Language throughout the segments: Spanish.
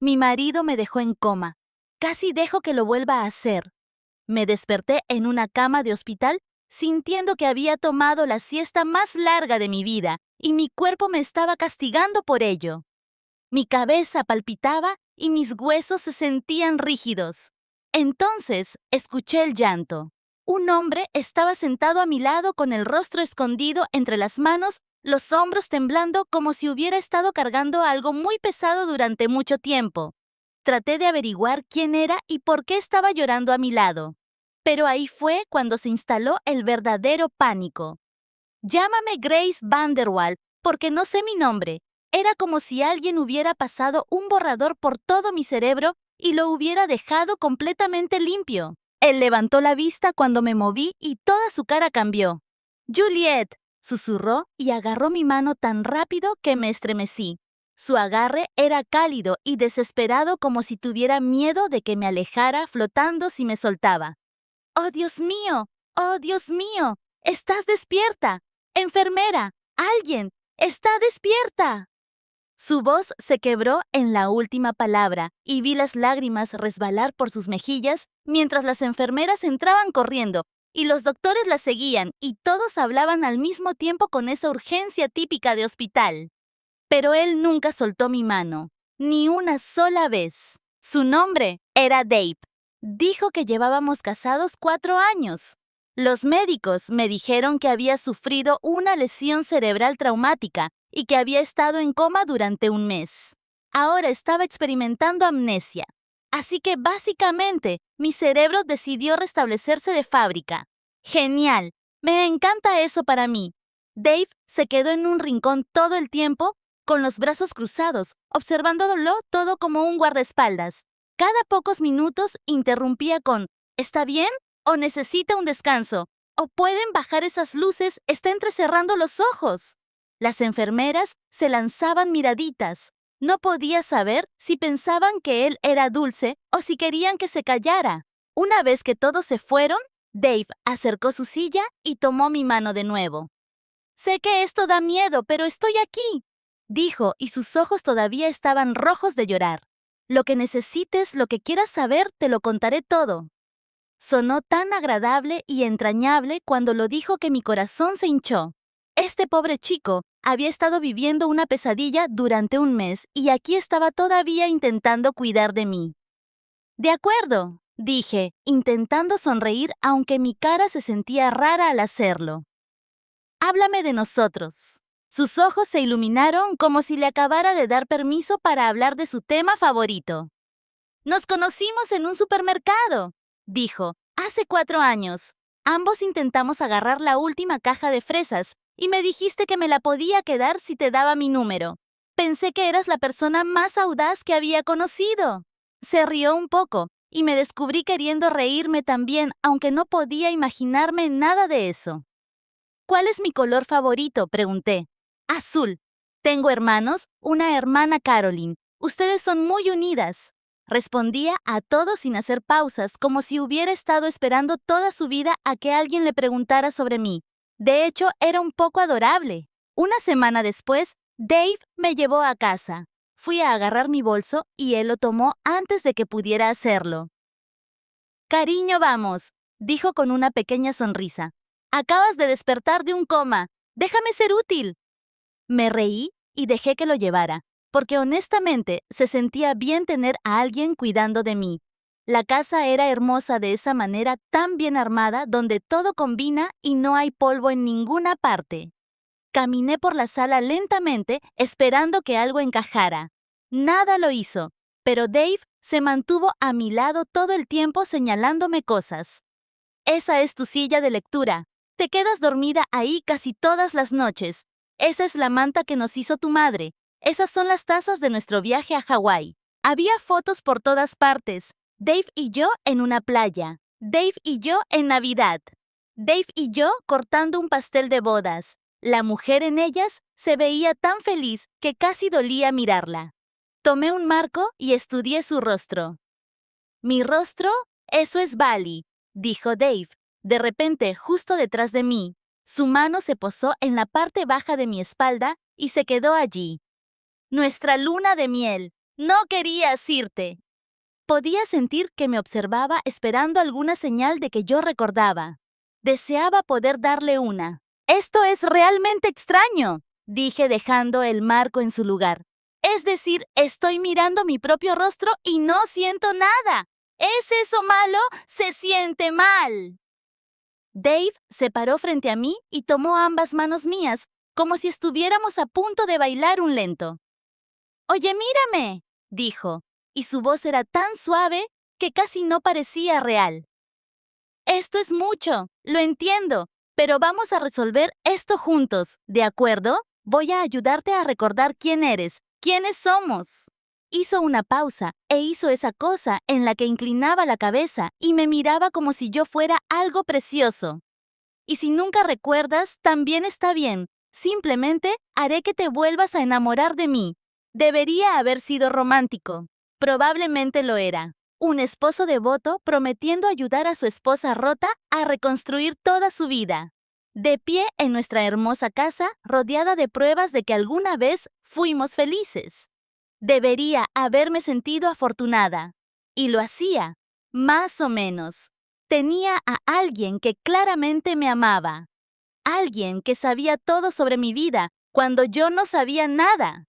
Mi marido me dejó en coma. Casi dejo que lo vuelva a hacer. Me desperté en una cama de hospital sintiendo que había tomado la siesta más larga de mi vida y mi cuerpo me estaba castigando por ello. Mi cabeza palpitaba y mis huesos se sentían rígidos. Entonces escuché el llanto. Un hombre estaba sentado a mi lado con el rostro escondido entre las manos, los hombros temblando como si hubiera estado cargando algo muy pesado durante mucho tiempo. Traté de averiguar quién era y por qué estaba llorando a mi lado. Pero ahí fue cuando se instaló el verdadero pánico. Llámame Grace Vanderwall porque no sé mi nombre. Era como si alguien hubiera pasado un borrador por todo mi cerebro y lo hubiera dejado completamente limpio. Él levantó la vista cuando me moví y toda su cara cambió. «Juliet», susurró y agarró mi mano tan rápido que me estremecí. Su agarre era cálido y desesperado como si tuviera miedo de que me alejara flotando si me soltaba. «¡Oh, Dios mío! ¡Oh, Dios mío! ¡Estás despierta! ¡Enfermera! ¡Alguien! ¡Está despierta!». Su voz se quebró en la última palabra y vi las lágrimas resbalar por sus mejillas mientras las enfermeras entraban corriendo y los doctores las seguían y todos hablaban al mismo tiempo con esa urgencia típica de hospital. Pero él nunca soltó mi mano, ni una sola vez. Su nombre era Dave. Dijo que llevábamos casados 4 años. Los médicos me dijeron que había sufrido una lesión cerebral traumática y que había estado en coma durante un mes. Ahora estaba experimentando amnesia. Así que básicamente mi cerebro decidió restablecerse de fábrica. ¡Genial! Me encanta eso para mí. Dave se quedó en un rincón todo el tiempo con los brazos cruzados, observándolo todo como un guardaespaldas. Cada pocos minutos interrumpía con «¿Está bien? ¿O necesita un descanso? ¿O pueden bajar esas luces? Está entrecerrando los ojos». Las enfermeras se lanzaban miraditas. No podía saber si pensaban que él era dulce o si querían que se callara. Una vez que todos se fueron, Dave acercó su silla y tomó mi mano de nuevo. «Sé que esto da miedo, pero estoy aquí», dijo, y sus ojos todavía estaban rojos de llorar. «Lo que necesites, lo que quieras saber, te lo contaré todo». Sonó tan agradable y entrañable cuando lo dijo que mi corazón se hinchó. Este pobre chico había estado viviendo una pesadilla durante un mes y aquí estaba todavía intentando cuidar de mí. «De acuerdo», dije, intentando sonreír aunque mi cara se sentía rara al hacerlo. «Háblame de nosotros». Sus ojos se iluminaron como si le acabara de dar permiso para hablar de su tema favorito. «Nos conocimos en un supermercado», dijo, «hace 4 años. Ambos intentamos agarrar la última caja de fresas y me dijiste que me la podía quedar si te daba mi número. Pensé que eras la persona más audaz que había conocido». Se rió un poco y me descubrí queriendo reírme también, aunque no podía imaginarme nada de eso. «¿Cuál es mi color favorito?», pregunté. «Azul. Tengo hermanos, una hermana Caroline. Ustedes son muy unidas». Respondía a todo sin hacer pausas, como si hubiera estado esperando toda su vida a que alguien le preguntara sobre mí. De hecho, era un poco adorable. Una semana después, Dave me llevó a casa. Fui a agarrar mi bolso y él lo tomó antes de que pudiera hacerlo. «Cariño, vamos», dijo con una pequeña sonrisa. «Acabas de despertar de un coma. Déjame ser útil». Me reí y dejé que lo llevara, porque honestamente se sentía bien tener a alguien cuidando de mí. La casa era hermosa de esa manera tan bien armada donde todo combina y no hay polvo en ninguna parte. Caminé por la sala lentamente esperando que algo encajara. Nada lo hizo, pero Dave se mantuvo a mi lado todo el tiempo señalándome cosas. «Esa es tu silla de lectura. Te quedas dormida ahí casi todas las noches. Esa es la manta que nos hizo tu madre. Esas son las tazas de nuestro viaje a Hawái». Había fotos por todas partes. Dave y yo en una playa. Dave y yo en Navidad. Dave y yo cortando un pastel de bodas. La mujer en ellas se veía tan feliz que casi dolía mirarla. Tomé un marco y estudié su rostro. «¿Mi rostro? Eso es Bali», dijo Dave. De repente, justo detrás de mí, su mano se posó en la parte baja de mi espalda y se quedó allí. «Nuestra luna de miel. No querías irte. Podía sentir que me observaba esperando alguna señal de que yo recordaba. Deseaba poder darle una. Esto es realmente extraño, dije dejando el marco en su lugar. Es decir, estoy mirando mi propio rostro y no siento nada. ¿Es eso malo? Se siente mal. Dave se paró frente a mí y tomó ambas manos mías, como si estuviéramos a punto de bailar un lento. «Oye, mírame», dijo, y su voz era tan suave que casi no parecía real. «Esto es mucho, lo entiendo, pero vamos a resolver esto juntos, ¿de acuerdo? Voy a ayudarte a recordar quién eres, quiénes somos». Hizo una pausa e hizo esa cosa en la que inclinaba la cabeza y me miraba como si yo fuera algo precioso. Y si nunca recuerdas, también está bien. Simplemente haré que te vuelvas a enamorar de mí. Debería haber sido romántico. Probablemente lo era. Un esposo devoto prometiendo ayudar a su esposa rota a reconstruir toda su vida. De pie en nuestra hermosa casa, rodeada de pruebas de que alguna vez fuimos felices. Debería haberme sentido afortunada. Y lo hacía, más o menos. Tenía a alguien que claramente me amaba. Alguien que sabía todo sobre mi vida cuando yo no sabía nada.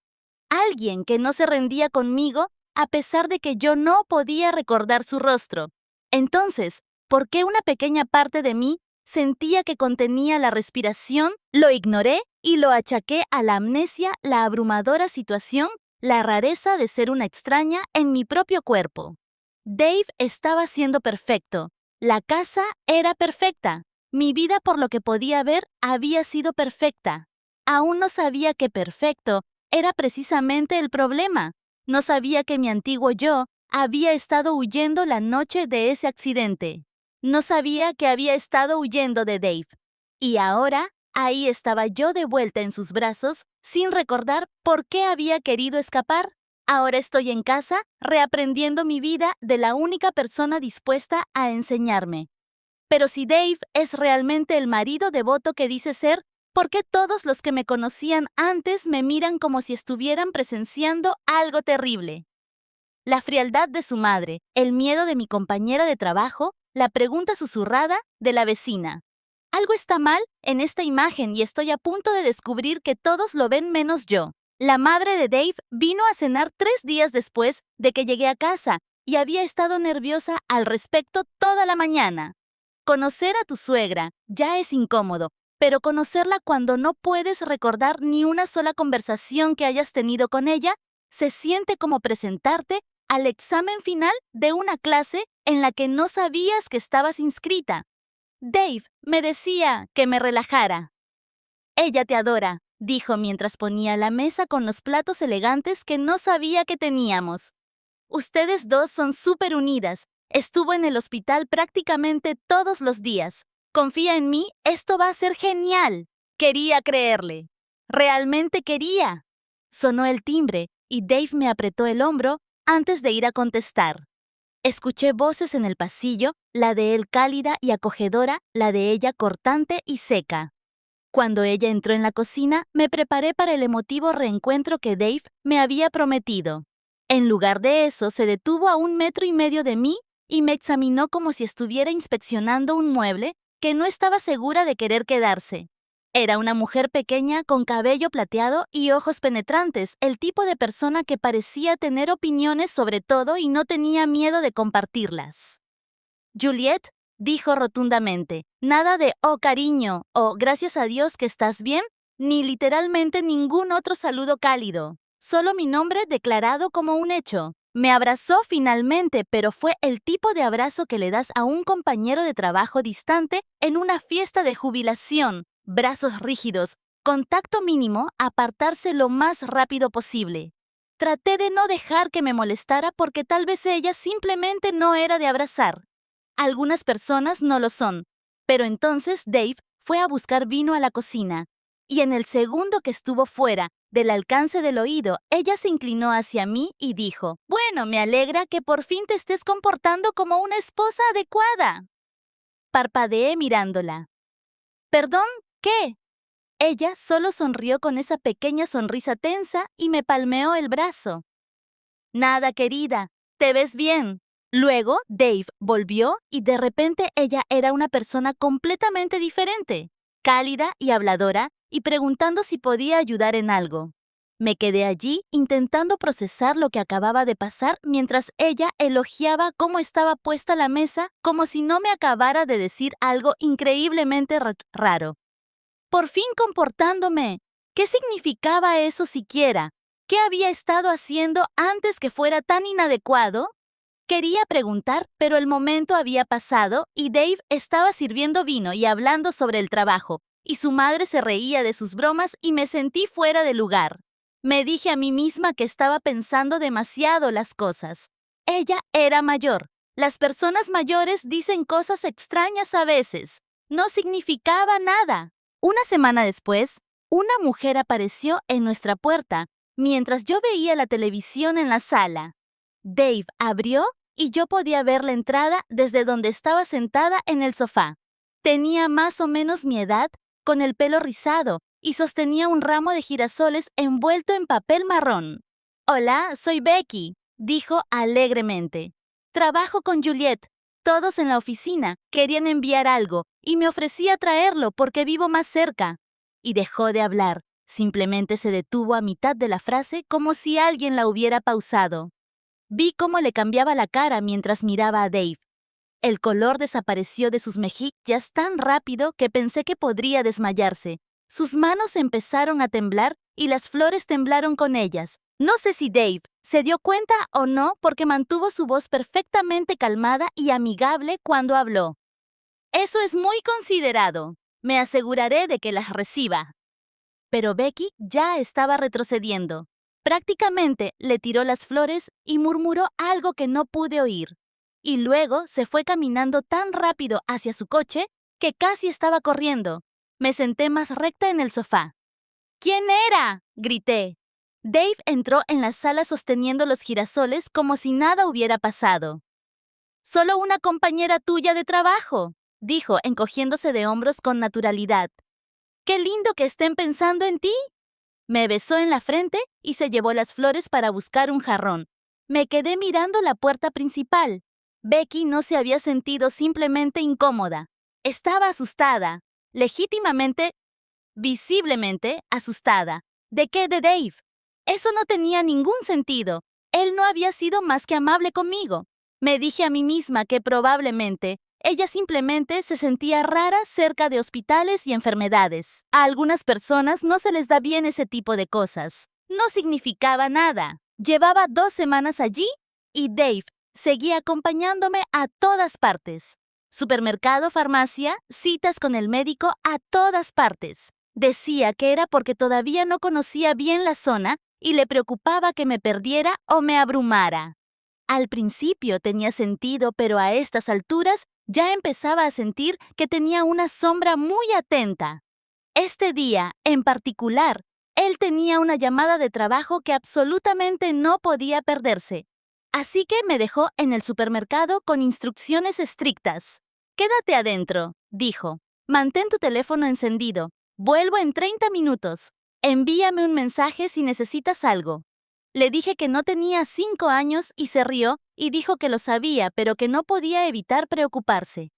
Alguien que no se rendía conmigo a pesar de que yo no podía recordar su rostro. Entonces, ¿por qué una pequeña parte de mí sentía que contenía la respiración? Lo ignoré y lo achaqué a la amnesia, la abrumadora situación, la rareza de ser una extraña en mi propio cuerpo. Dave estaba siendo perfecto. La casa era perfecta. Mi vida, por lo que podía ver, había sido perfecta. Aún no sabía que perfecto era precisamente el problema. No sabía que mi antiguo yo había estado huyendo la noche de ese accidente. No sabía que había estado huyendo de Dave. Y ahora, ahí estaba yo de vuelta en sus brazos, sin recordar por qué había querido escapar. Ahora estoy en casa, reaprendiendo mi vida de la única persona dispuesta a enseñarme. Pero si Dave es realmente el marido devoto que dice ser, ¿por qué todos los que me conocían antes me miran como si estuvieran presenciando algo terrible? La frialdad de su madre, el miedo de mi compañera de trabajo, la pregunta susurrada de la vecina. Algo está mal en esta imagen y estoy a punto de descubrir que todos lo ven menos yo. La madre de Dave vino a cenar 3 días después de que llegué a casa y había estado nerviosa al respecto toda la mañana. Conocer a tu suegra ya es incómodo, pero conocerla cuando no puedes recordar ni una sola conversación que hayas tenido con ella, se siente como presentarte al examen final de una clase en la que no sabías que estabas inscrita. Dave me decía que me relajara. Ella te adora, dijo mientras ponía la mesa con los platos elegantes que no sabía que teníamos. Ustedes dos son súper unidas. Estuvo en el hospital prácticamente todos los días. Confía en mí, esto va a ser genial. Quería creerle. Realmente quería. Sonó el timbre y Dave me apretó el hombro antes de ir a contestar. Escuché voces en el pasillo, la de él cálida y acogedora, la de ella cortante y seca. Cuando ella entró en la cocina, me preparé para el emotivo reencuentro que Dave me había prometido. En lugar de eso, se detuvo a 1,5 metros de mí y me examinó como si estuviera inspeccionando un mueble que no estaba segura de querer quedarse. Era una mujer pequeña con cabello plateado y ojos penetrantes, el tipo de persona que parecía tener opiniones sobre todo y no tenía miedo de compartirlas. Juliet, dijo rotundamente, nada de «oh cariño» o «gracias a Dios que estás bien», ni literalmente ningún otro saludo cálido. Solo mi nombre declarado como un hecho. Me abrazó finalmente, pero fue el tipo de abrazo que le das a un compañero de trabajo distante en una fiesta de jubilación. Brazos rígidos, contacto mínimo, apartarse lo más rápido posible. Traté de no dejar que me molestara porque tal vez ella simplemente no era de abrazar. Algunas personas no lo son, pero entonces Dave fue a buscar vino a la cocina. Y en el segundo que estuvo fuera del alcance del oído, ella se inclinó hacia mí y dijo, «Bueno, me alegra que por fin te estés comportando como una esposa adecuada». Parpadeé mirándola. «¿Perdón? ¿Qué?» Ella solo sonrió con esa pequeña sonrisa tensa y me palmeó el brazo. Nada, querida. Te ves bien. Luego, Dave volvió y de repente ella era una persona completamente diferente, cálida y habladora, y preguntando si podía ayudar en algo. Me quedé allí intentando procesar lo que acababa de pasar mientras ella elogiaba cómo estaba puesta la mesa como si no me acabara de decir algo increíblemente raro. Por fin comportándome. ¿Qué significaba eso siquiera? ¿Qué había estado haciendo antes que fuera tan inadecuado? Quería preguntar, pero el momento había pasado y Dave estaba sirviendo vino y hablando sobre el trabajo, y su madre se reía de sus bromas y me sentí fuera de lugar. Me dije a mí misma que estaba pensando demasiado las cosas. Ella era mayor. Las personas mayores dicen cosas extrañas a veces. No significaba nada. Una semana después, una mujer apareció en nuestra puerta mientras yo veía la televisión en la sala. Dave abrió y yo podía ver la entrada desde donde estaba sentada en el sofá. Tenía más o menos mi edad, con el pelo rizado, y sostenía un ramo de girasoles envuelto en papel marrón. «Hola, soy Becky», dijo alegremente. «Trabajo con Juliet. Todos en la oficina querían enviar algo y me ofrecí a traerlo porque vivo más cerca». Y dejó de hablar. Simplemente se detuvo a mitad de la frase como si alguien la hubiera pausado. Vi cómo le cambiaba la cara mientras miraba a Dave. El color desapareció de sus mejillas tan rápido que pensé que podría desmayarse. Sus manos empezaron a temblar y las flores temblaron con ellas. No sé si Dave se dio cuenta o no porque mantuvo su voz perfectamente calmada y amigable cuando habló. «Eso es muy considerado. Me aseguraré de que las reciba». Pero Becky ya estaba retrocediendo. Prácticamente le tiró las flores y murmuró algo que no pude oír. Y luego se fue caminando tan rápido hacia su coche que casi estaba corriendo. Me senté más recta en el sofá. «¿Quién era?», grité. Dave entró en la sala sosteniendo los girasoles como si nada hubiera pasado. «Solo una compañera tuya de trabajo», dijo, encogiéndose de hombros con naturalidad. «Qué lindo que estén pensando en ti». Me besó en la frente y se llevó las flores para buscar un jarrón. Me quedé mirando la puerta principal. Becky no se había sentido simplemente incómoda. Estaba asustada, legítimamente, visiblemente asustada. ¿De qué de Dave? Eso no tenía ningún sentido. Él no había sido más que amable conmigo. Me dije a mí misma que probablemente ella simplemente se sentía rara cerca de hospitales y enfermedades. A algunas personas no se les da bien ese tipo de cosas. No significaba nada. Llevaba 2 semanas allí y Dave seguía acompañándome a todas partes. Supermercado, farmacia, citas con el médico, a todas partes. Decía que era porque todavía no conocía bien la zona y le preocupaba que me perdiera o me abrumara. Al principio tenía sentido, pero a estas alturas ya empezaba a sentir que tenía una sombra muy atenta. Este día, en particular, él tenía una llamada de trabajo que absolutamente no podía perderse. Así que me dejó en el supermercado con instrucciones estrictas. «Quédate adentro», dijo. «Mantén tu teléfono encendido. Vuelvo en 30 minutos. Envíame un mensaje si necesitas algo». Le dije que no tenía 5 años y se rió y dijo que lo sabía, pero que no podía evitar preocuparse.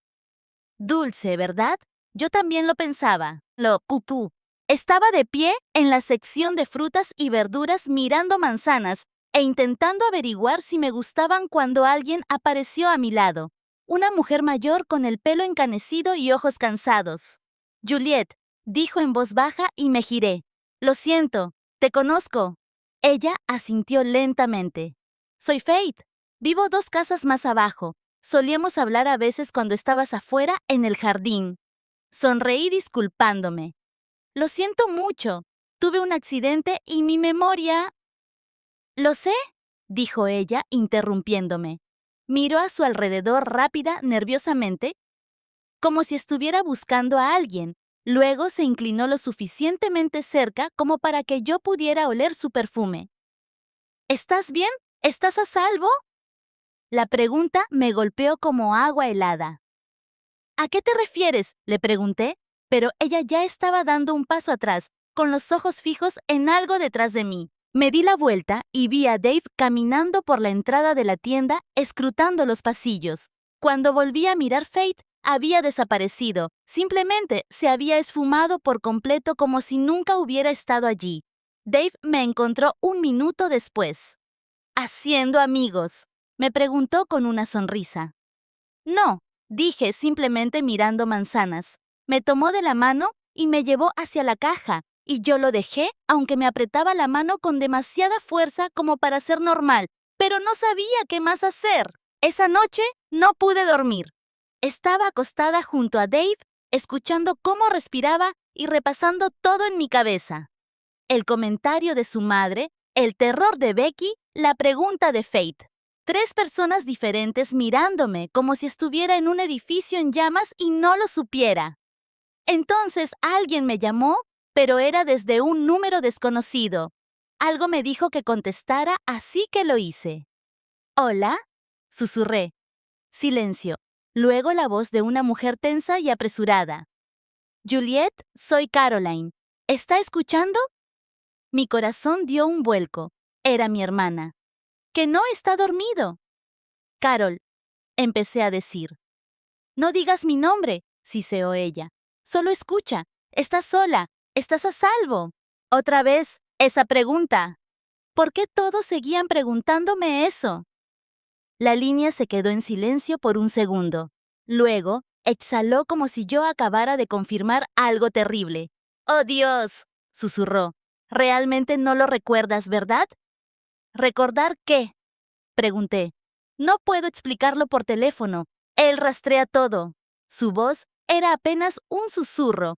Dulce, ¿verdad? Yo también lo pensaba. Lo putú. Estaba de pie en la sección de frutas y verduras mirando manzanas e intentando averiguar si me gustaban cuando alguien apareció a mi lado. Una mujer mayor con el pelo encanecido y ojos cansados. «Juliet», dijo en voz baja y me giré. «Lo siento, te conozco». Ella asintió lentamente. «Soy Faith. Vivo 2 casas más abajo. Solíamos hablar a veces cuando estabas afuera en el jardín». Sonreí disculpándome. «Lo siento mucho. Tuve un accidente y mi memoria...» «Lo sé», dijo ella, interrumpiéndome. Miró a su alrededor rápida, nerviosamente, como si estuviera buscando a alguien. Luego se inclinó lo suficientemente cerca como para que yo pudiera oler su perfume. «¿Estás bien? ¿Estás a salvo?» La pregunta me golpeó como agua helada. «¿A qué te refieres?», le pregunté, pero ella ya estaba dando un paso atrás, con los ojos fijos en algo detrás de mí. Me di la vuelta y vi a Dave caminando por la entrada de la tienda, escrutando los pasillos. Cuando volví a mirar, Faith había desaparecido. Simplemente se había esfumado por completo como si nunca hubiera estado allí. Dave me encontró un minuto después. «¿Haciendo amigos?», me preguntó con una sonrisa. «No», dije simplemente mirando manzanas. Me tomó de la mano y me llevó hacia la caja, y yo lo dejé, aunque me apretaba la mano con demasiada fuerza como para ser normal, pero no sabía qué más hacer. Esa noche no pude dormir. Estaba acostada junto a Dave, escuchando cómo respiraba y repasando todo en mi cabeza. El comentario de su madre, el terror de Becky, la pregunta de Faith. 3 personas diferentes mirándome como si estuviera en un edificio en llamas y no lo supiera. Entonces alguien me llamó, pero era desde un número desconocido. Algo me dijo que contestara, así que lo hice. «¿Hola?», susurré. Silencio. Luego la voz de una mujer tensa y apresurada. «Juliet, soy Caroline. ¿Está escuchando?». Mi corazón dio un vuelco. Era mi hermana. «¿Que no está dormido?». «Carol», empecé a decir. «No digas mi nombre», siseó ella. «Solo escucha. Estás sola. Estás a salvo». Otra vez, esa pregunta. ¿Por qué todos seguían preguntándome eso? La línea se quedó en silencio por un segundo. Luego, exhaló como si yo acabara de confirmar algo terrible. «¡Oh, Dios!», susurró. «Realmente no lo recuerdas, ¿verdad?». «¿Recordar qué?», pregunté. «No puedo explicarlo por teléfono. Él rastrea todo». Su voz era apenas un susurro.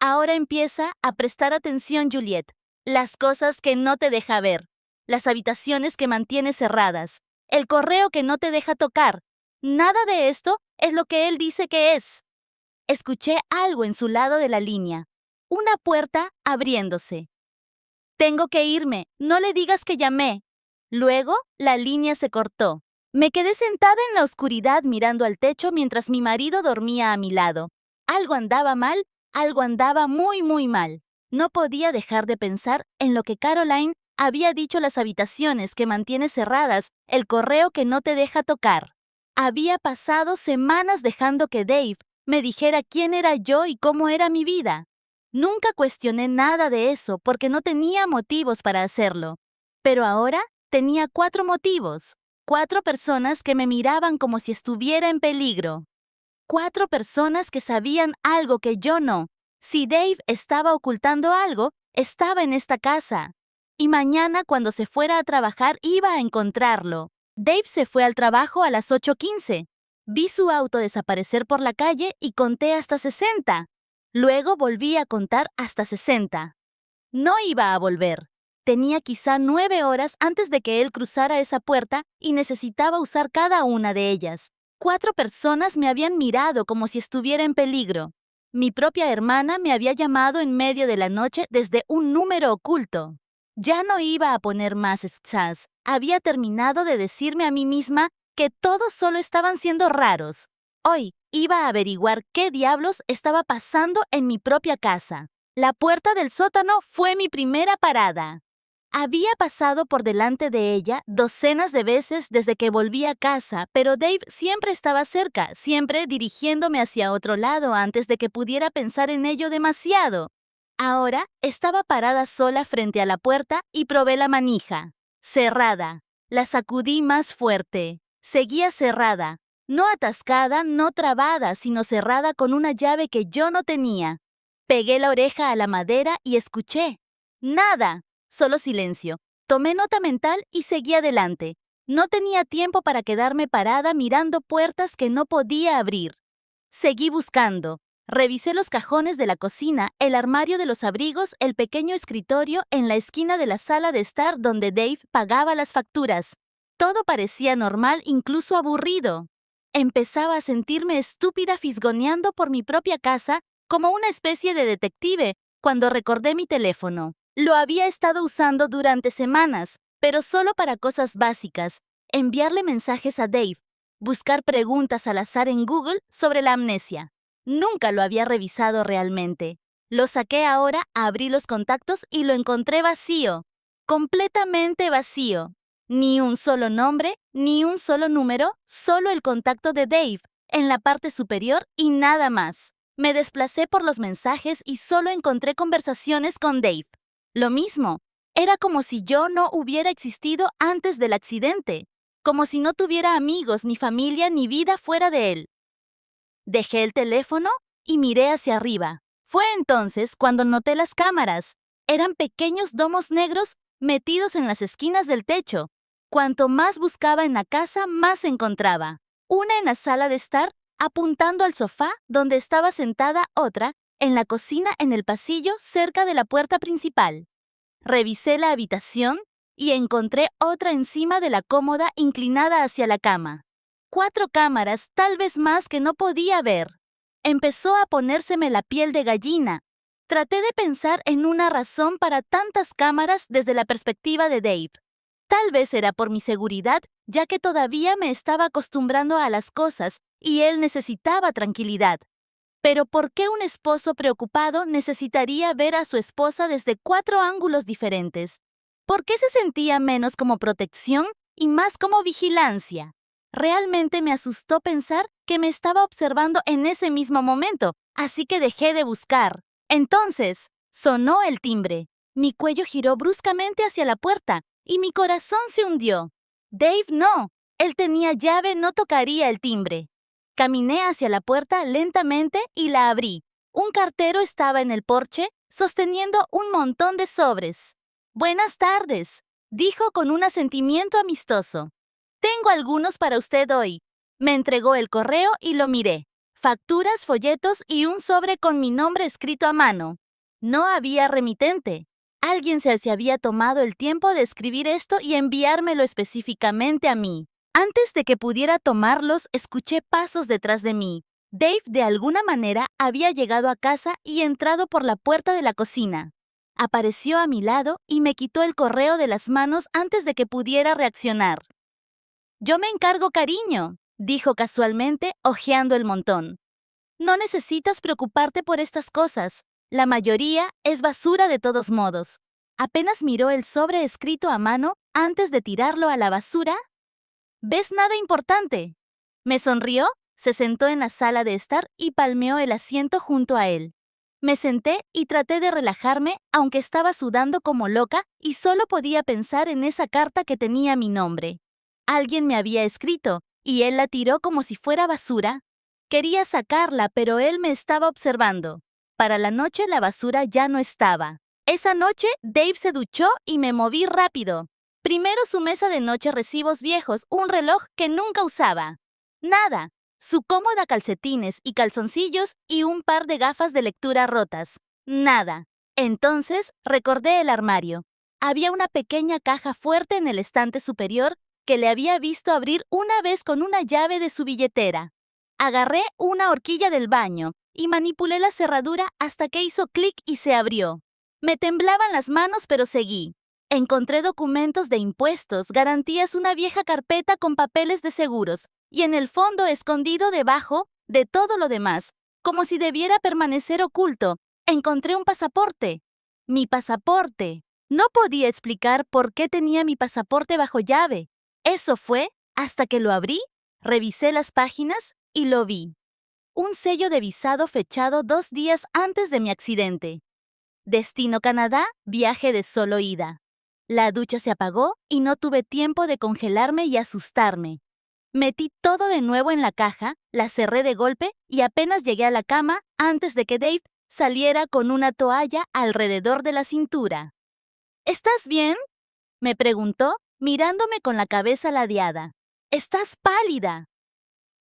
«Ahora empieza a prestar atención, Juliet. Las cosas que no te deja ver. Las habitaciones que mantiene cerradas. El correo que no te deja tocar. Nada de esto es lo que él dice que es». Escuché algo en su lado de la línea. Una puerta abriéndose. «Tengo que irme. No le digas que llamé». Luego, la línea se cortó. Me quedé sentada en la oscuridad mirando al techo mientras mi marido dormía a mi lado. Algo andaba mal, algo andaba muy, muy mal. No podía dejar de pensar en lo que Caroline había dicho: las habitaciones que mantiene cerradas, el correo que no te deja tocar. Había pasado semanas dejando que Dave me dijera quién era yo y cómo era mi vida. Nunca cuestioné nada de eso porque no tenía motivos para hacerlo. Pero ahora tenía 4 motivos. 4 personas que me miraban como si estuviera en peligro. 4 personas que sabían algo que yo no. Si Dave estaba ocultando algo, estaba en esta casa. Y mañana, cuando se fuera a trabajar, iba a encontrarlo. Dave se fue al trabajo a las 8:15. Vi su auto desaparecer por la calle y conté hasta 60. Luego volví a contar hasta 60. No iba a volver. Tenía quizá 9 horas antes de que él cruzara esa puerta y necesitaba usar cada una de ellas. 4 personas me habían mirado como si estuviera en peligro. Mi propia hermana me había llamado en medio de la noche desde un número oculto. Ya no iba a poner más excusas. Había terminado de decirme a mí misma que todos solo estaban siendo raros. Hoy iba a averiguar qué diablos estaba pasando en mi propia casa. La puerta del sótano fue mi primera parada. Había pasado por delante de ella docenas de veces desde que volví a casa, pero Dave siempre estaba cerca, siempre dirigiéndome hacia otro lado antes de que pudiera pensar en ello demasiado. Ahora estaba parada sola frente a la puerta y probé la manija. Cerrada. La sacudí más fuerte. Seguía cerrada. No atascada, no trabada, sino cerrada con una llave que yo no tenía. Pegué la oreja a la madera y escuché. Nada. Solo silencio. Tomé nota mental y seguí adelante. No tenía tiempo para quedarme parada mirando puertas que no podía abrir. Seguí buscando. Revisé los cajones de la cocina, el armario de los abrigos, el pequeño escritorio en la esquina de la sala de estar donde Dave pagaba las facturas. Todo parecía normal, incluso aburrido. Empezaba a sentirme estúpida fisgoneando por mi propia casa como una especie de detective cuando recordé mi teléfono. Lo había estado usando durante semanas, pero solo para cosas básicas. Enviarle mensajes a Dave, buscar preguntas al azar en Google sobre la amnesia. Nunca lo había revisado realmente. Lo saqué ahora, abrí los contactos y lo encontré vacío. completamente vacío. Ni un solo nombre, ni un solo número, solo el contacto de Dave en la parte superior y nada más. Me desplacé por los mensajes y solo encontré conversaciones con Dave. Lo mismo, era como si yo no hubiera existido antes del accidente, como si no tuviera amigos, ni familia, ni vida fuera de él. Dejé el teléfono y miré hacia arriba. Fue entonces cuando noté las cámaras. Eran pequeños domos negros metidos en las esquinas del techo. Cuanto más buscaba en la casa, más encontraba. Una en la sala de estar, apuntando al sofá donde estaba sentada, otra en la cocina en el pasillo cerca de la puerta principal. Revisé la habitación y encontré otra encima de la cómoda inclinada hacia la cama. 4 cámaras, tal vez más, que no podía ver. Empezó a ponérseme la piel de gallina. Traté de pensar en una razón para tantas cámaras desde la perspectiva de Dave. Tal vez era por mi seguridad, ya que todavía me estaba acostumbrando a las cosas y él necesitaba tranquilidad. Pero ¿por qué un esposo preocupado necesitaría ver a su esposa desde 4 ángulos diferentes? ¿Por qué se sentía menos como protección y más como vigilancia? Realmente me asustó pensar que me estaba observando en ese mismo momento, así que dejé de buscar. Entonces, sonó el timbre. Mi cuello giró bruscamente hacia la puerta y mi corazón se hundió. Dave no. Él tenía llave, no tocaría el timbre. Caminé hacia la puerta lentamente y la abrí. Un cartero estaba en el porche, sosteniendo un montón de sobres. «Buenas tardes», dijo con un asentimiento amistoso. «Tengo algunos para usted hoy». Me entregó el correo y lo miré. Facturas, folletos y un sobre con mi nombre escrito a mano. No había remitente. Alguien se había tomado el tiempo de escribir esto y enviármelo específicamente a mí. Antes de que pudiera tomarlos, escuché pasos detrás de mí. Dave, de alguna manera, había llegado a casa y entrado por la puerta de la cocina. Apareció a mi lado y me quitó el correo de las manos antes de que pudiera reaccionar. «Yo me encargo, cariño», dijo casualmente, hojeando el montón. «No necesitas preocuparte por estas cosas. La mayoría es basura de todos modos». Apenas miró el sobre escrito a mano antes de tirarlo a la basura. «¿Ves nada importante?». Me sonrió, se sentó en la sala de estar y palmeó el asiento junto a él. Me senté y traté de relajarme, aunque estaba sudando como loca y solo podía pensar en esa carta que tenía mi nombre. Alguien me había escrito, y él la tiró como si fuera basura. Quería sacarla, pero él me estaba observando. Para la noche la basura ya no estaba. Esa noche Dave se duchó y me moví rápido. Primero su mesa de noche, recibos viejos, un reloj que nunca usaba. Nada. Su cómoda, calcetines y calzoncillos y un par de gafas de lectura rotas. Nada. Entonces recordé el armario. Había una pequeña caja fuerte en el estante superior que le había visto abrir una vez con una llave de su billetera. Agarré una horquilla del baño y manipulé la cerradura hasta que hizo clic y se abrió. Me temblaban las manos, pero seguí. Encontré documentos de impuestos, garantías, una vieja carpeta con papeles de seguros y en el fondo, escondido debajo de todo lo demás, como si debiera permanecer oculto, encontré un pasaporte. Mi pasaporte. No podía explicar por qué tenía mi pasaporte bajo llave. Eso fue hasta que lo abrí, revisé las páginas y lo vi. Un sello de visado fechado 2 días antes de mi accidente. Destino Canadá, viaje de solo ida. La ducha se apagó y no tuve tiempo de congelarme y asustarme. Metí todo de nuevo en la caja, la cerré de golpe y apenas llegué a la cama antes de que Dave saliera con una toalla alrededor de la cintura. «¿Estás bien?», me preguntó, mirándome con la cabeza ladeada. «Estás pálida».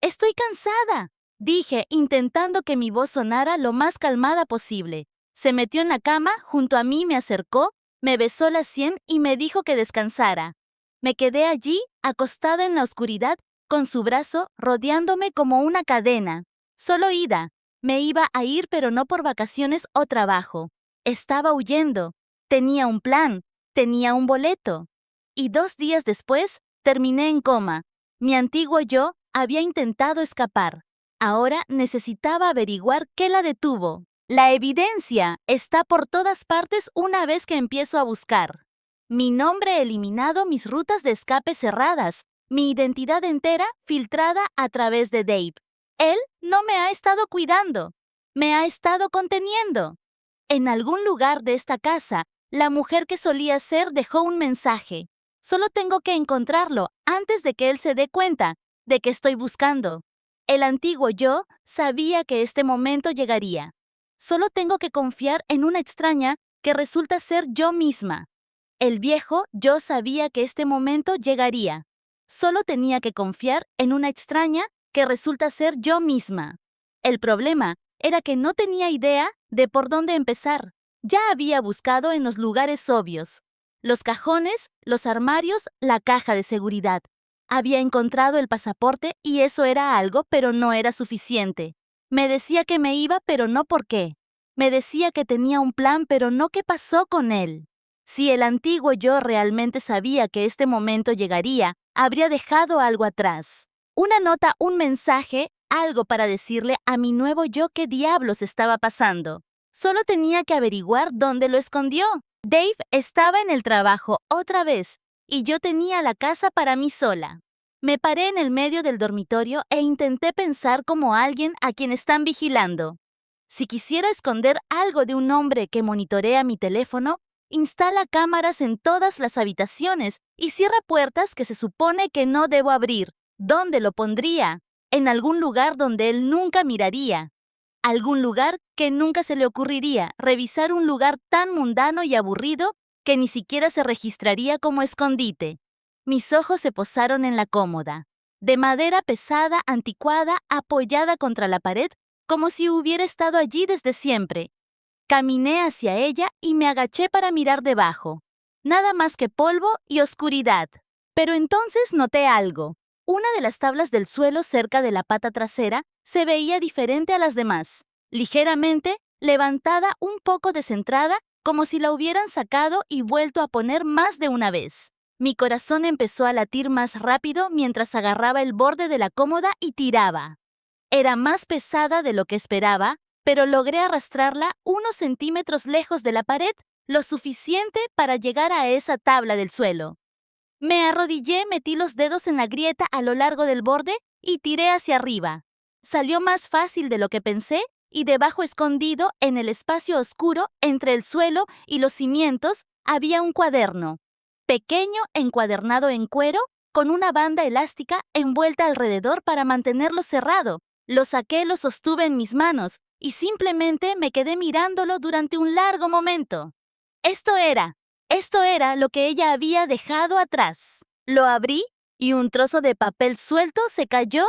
«Estoy cansada», dije, intentando que mi voz sonara lo más calmada posible. Se metió en la cama, junto a mí me acercó, me besó la sien y me dijo que descansara. Me quedé allí, acostada en la oscuridad, con su brazo rodeándome como una cadena. Solo ida. Me iba a ir, pero no por vacaciones o trabajo. Estaba huyendo. Tenía un plan. Tenía un boleto. Y 2 días después, terminé en coma. Mi antiguo yo había intentado escapar. Ahora necesitaba averiguar qué la detuvo. La evidencia está por todas partes una vez que empiezo a buscar. Mi nombre eliminado, mis rutas de escape cerradas, mi identidad entera filtrada a través de Dave. Él no me ha estado cuidando, me ha estado conteniendo. En algún lugar de esta casa, la mujer que solía ser dejó un mensaje. Solo tengo que encontrarlo antes de que él se dé cuenta de que estoy buscando. El antiguo yo sabía que este momento llegaría. Solo tengo que confiar en una extraña que resulta ser yo misma. El viejo yo sabía que este momento llegaría. Solo tenía que confiar en una extraña que resulta ser yo misma. El problema era que no tenía idea de por dónde empezar. Ya había buscado en los lugares obvios. Los cajones, los armarios, la caja de seguridad. Había encontrado el pasaporte y eso era algo, pero no era suficiente. Me decía que me iba, pero no por qué. Me decía que tenía un plan, pero no qué pasó con él. Si el antiguo yo realmente sabía que este momento llegaría, habría dejado algo atrás. Una nota, un mensaje, algo para decirle a mi nuevo yo qué diablos estaba pasando. Solo tenía que averiguar dónde lo escondió. Dave estaba en el trabajo otra vez y yo tenía la casa para mí sola. Me paré en el medio del dormitorio e intenté pensar como alguien a quien están vigilando. Si quisiera esconder algo de un hombre que monitorea mi teléfono, instala cámaras en todas las habitaciones y cierra puertas que se supone que no debo abrir. ¿Dónde lo pondría? En algún lugar donde él nunca miraría. Algún lugar que nunca se le ocurriría revisar, un lugar tan mundano y aburrido que ni siquiera se registraría como escondite. Mis ojos se posaron en la cómoda, de madera pesada, anticuada, apoyada contra la pared, como si hubiera estado allí desde siempre. Caminé hacia ella y me agaché para mirar debajo. Nada más que polvo y oscuridad. Pero entonces noté algo. Una de las tablas del suelo cerca de la pata trasera se veía diferente a las demás. Ligeramente, levantada, un poco descentrada, como si la hubieran sacado y vuelto a poner más de una vez. Mi corazón empezó a latir más rápido mientras agarraba el borde de la cómoda y tiraba. Era más pesada de lo que esperaba, pero logré arrastrarla unos centímetros lejos de la pared, lo suficiente para llegar a esa tabla del suelo. Me arrodillé, metí los dedos en la grieta a lo largo del borde y tiré hacia arriba. Salió más fácil de lo que pensé y debajo, escondido en el espacio oscuro entre el suelo y los cimientos, había un cuaderno. Pequeño, encuadernado en cuero, con una banda elástica envuelta alrededor para mantenerlo cerrado. Lo saqué, lo sostuve en mis manos y simplemente me quedé mirándolo durante un largo momento. Esto era lo que ella había dejado atrás. Lo abrí y un trozo de papel suelto se cayó.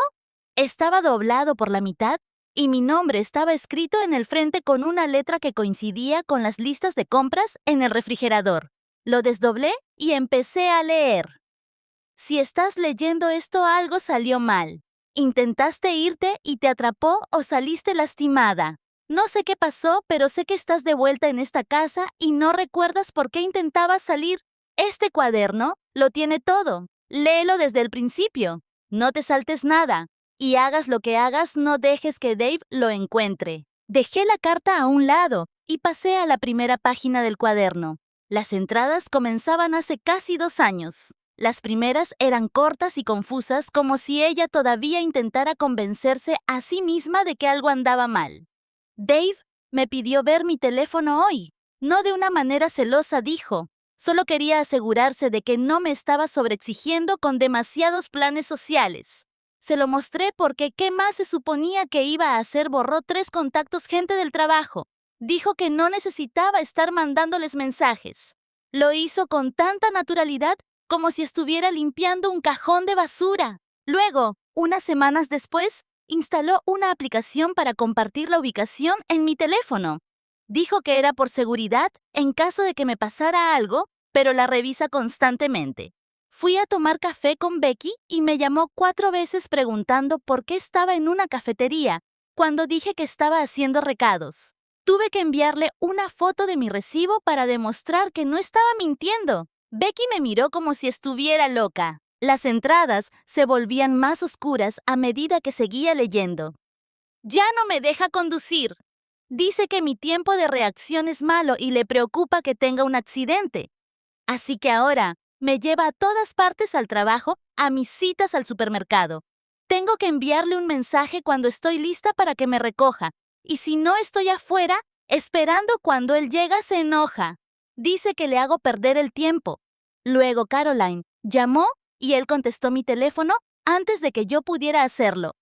Estaba doblado por la mitad y mi nombre estaba escrito en el frente con una letra que coincidía con las listas de compras en el refrigerador. Lo desdoblé y empecé a leer. Si estás leyendo esto, algo salió mal. Intentaste irte y te atrapó o saliste lastimada. No sé qué pasó, pero sé que estás de vuelta en esta casa y no recuerdas por qué intentabas salir. Este cuaderno lo tiene todo. Léelo desde el principio. No te saltes nada. Y hagas lo que hagas, no dejes que Dave lo encuentre. Dejé la carta a un lado y pasé a la primera página del cuaderno. Las entradas comenzaban hace casi 2 años. Las primeras eran cortas y confusas, como si ella todavía intentara convencerse a sí misma de que algo andaba mal. Dave me pidió ver mi teléfono hoy. No de una manera celosa, dijo. Solo quería asegurarse de que no me estaba sobreexigiendo con demasiados planes sociales. Se lo mostré porque ¿qué más se suponía que iba a hacer? Borró 3 contactos, gente del trabajo. Dijo que no necesitaba estar mandándoles mensajes. Lo hizo con tanta naturalidad como si estuviera limpiando un cajón de basura. Luego, unas semanas después, instaló una aplicación para compartir la ubicación en mi teléfono. Dijo que era por seguridad en caso de que me pasara algo, pero la revisa constantemente. Fui a tomar café con Becky y me llamó 4 veces preguntando por qué estaba en una cafetería cuando dije que estaba haciendo recados. Tuve que enviarle una foto de mi recibo para demostrar que no estaba mintiendo. Becky me miró como si estuviera loca. Las entradas se volvían más oscuras a medida que seguía leyendo. Ya no me deja conducir. Dice que mi tiempo de reacción es malo y le preocupa que tenga un accidente. Así que ahora me lleva a todas partes al trabajo, a mis citas al supermercado. Tengo que enviarle un mensaje cuando estoy lista para que me recoja. Y si no estoy afuera, esperando cuando él llega, se enoja. Dice que le hago perder el tiempo. Luego Caroline llamó y él contestó mi teléfono antes de que yo pudiera hacerlo.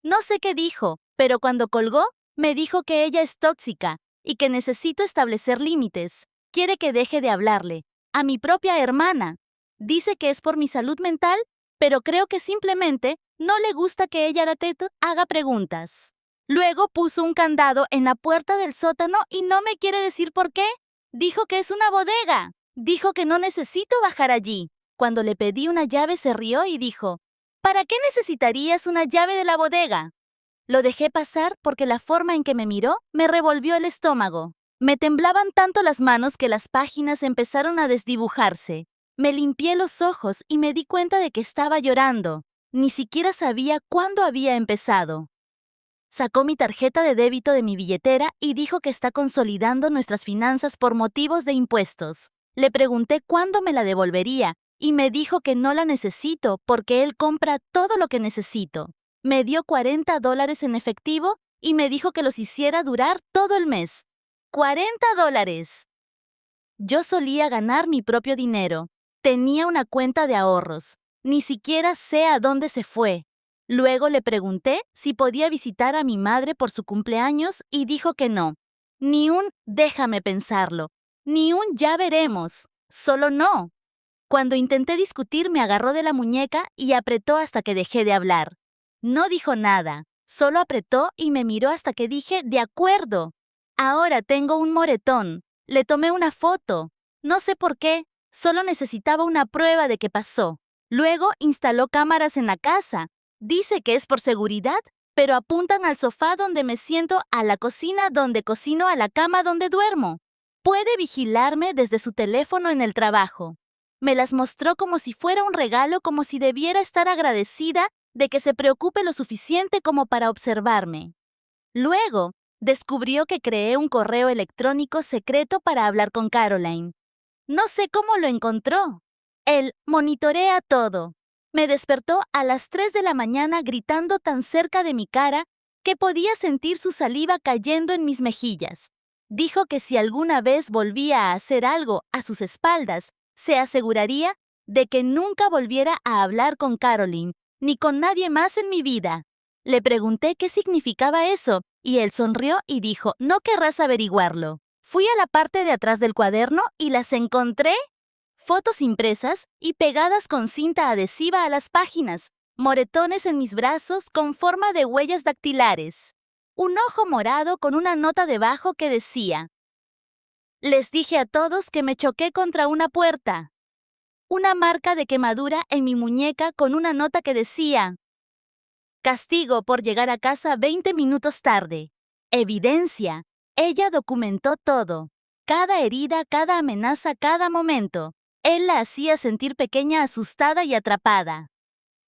No sé qué dijo, pero cuando colgó, me dijo que ella es tóxica y que necesito establecer límites. Quiere que deje de hablarle. A mi propia hermana. Dice que es por mi salud mental, pero creo que simplemente no le gusta que ella haga preguntas. Luego puso un candado en la puerta del sótano y no me quiere decir por qué. Dijo que es una bodega. Dijo que no necesito bajar allí. Cuando le pedí una llave se rió y dijo, ¿para qué necesitarías una llave de la bodega? Lo dejé pasar porque la forma en que me miró me revolvió el estómago. Me temblaban tanto las manos que las páginas empezaron a desdibujarse. Me limpié los ojos y me di cuenta de que estaba llorando. Ni siquiera sabía cuándo había empezado. Sacó mi tarjeta de débito de mi billetera y dijo que está consolidando nuestras finanzas por motivos de impuestos. Le pregunté cuándo me la devolvería y me dijo que no la necesito porque él compra todo lo que necesito. Me dio $40 en efectivo y me dijo que los hiciera durar todo el mes. $40. Yo solía ganar mi propio dinero. Tenía una cuenta de ahorros. Ni siquiera sé a dónde se fue. Luego le pregunté si podía visitar a mi madre por su cumpleaños y dijo que no. Ni un déjame pensarlo. Ni un ya veremos. Solo no. Cuando intenté discutir me agarró de la muñeca y apretó hasta que dejé de hablar. No dijo nada. Solo apretó y me miró hasta que dije de acuerdo. Ahora tengo un moretón. Le tomé una foto. No sé por qué. Solo necesitaba una prueba de que pasó. Luego instaló cámaras en la casa. Dice que es por seguridad, pero apuntan al sofá donde me siento, a la cocina donde cocino, a la cama donde duermo. Puede vigilarme desde su teléfono en el trabajo. Me las mostró como si fuera un regalo, como si debiera estar agradecida de que se preocupe lo suficiente como para observarme. Luego, descubrió que creé un correo electrónico secreto para hablar con Caroline. No sé cómo lo encontró. Él monitorea todo. Me despertó a las 3 de la mañana gritando tan cerca de mi cara que podía sentir su saliva cayendo en mis mejillas. Dijo que si alguna vez volvía a hacer algo a sus espaldas, se aseguraría de que nunca volviera a hablar con Caroline, ni con nadie más en mi vida. Le pregunté qué significaba eso, y él sonrió y dijo, no querrás averiguarlo. Fui a la parte de atrás del cuaderno y las encontré. Fotos impresas y pegadas con cinta adhesiva a las páginas, moretones en mis brazos con forma de huellas dactilares. Un ojo morado con una nota debajo que decía, les dije a todos que me choqué contra una puerta. Una marca de quemadura en mi muñeca con una nota que decía, castigo por llegar a casa 20 minutos tarde. Evidencia. Ella documentó todo. Cada herida, cada amenaza, cada momento. Él la hacía sentir pequeña, asustada y atrapada.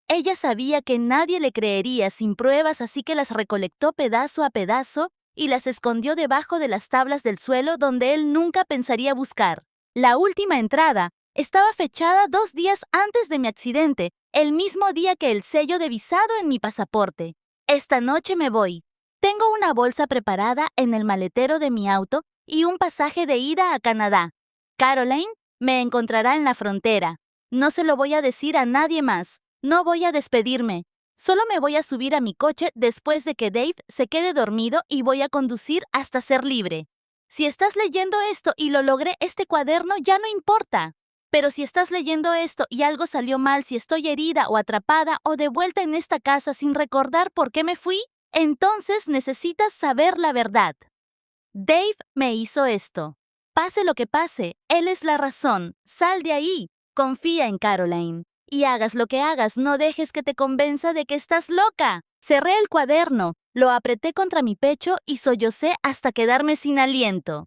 Ella sabía que nadie le creería sin pruebas, así que las recolectó pedazo a pedazo y las escondió debajo de las tablas del suelo donde él nunca pensaría buscar. La última entrada estaba fechada 2 días antes de mi accidente, el mismo día que el sello de visado en mi pasaporte. Esta noche me voy. Tengo una bolsa preparada en el maletero de mi auto y un pasaje de ida a Canadá. Caroline me encontrará en la frontera. No se lo voy a decir a nadie más. No voy a despedirme. Solo me voy a subir a mi coche después de que Dave se quede dormido y voy a conducir hasta ser libre. Si estás leyendo esto y lo logré, este cuaderno ya no importa. Pero si estás leyendo esto y algo salió mal, si estoy herida o atrapada o de vuelta en esta casa sin recordar por qué me fui, entonces necesitas saber la verdad. Dave me hizo esto. Pase lo que pase, él es la razón. Sal de ahí. Confía en Caroline. Y hagas lo que hagas, no dejes que te convenza de que estás loca. Cerré el cuaderno, lo apreté contra mi pecho y sollocé hasta quedarme sin aliento.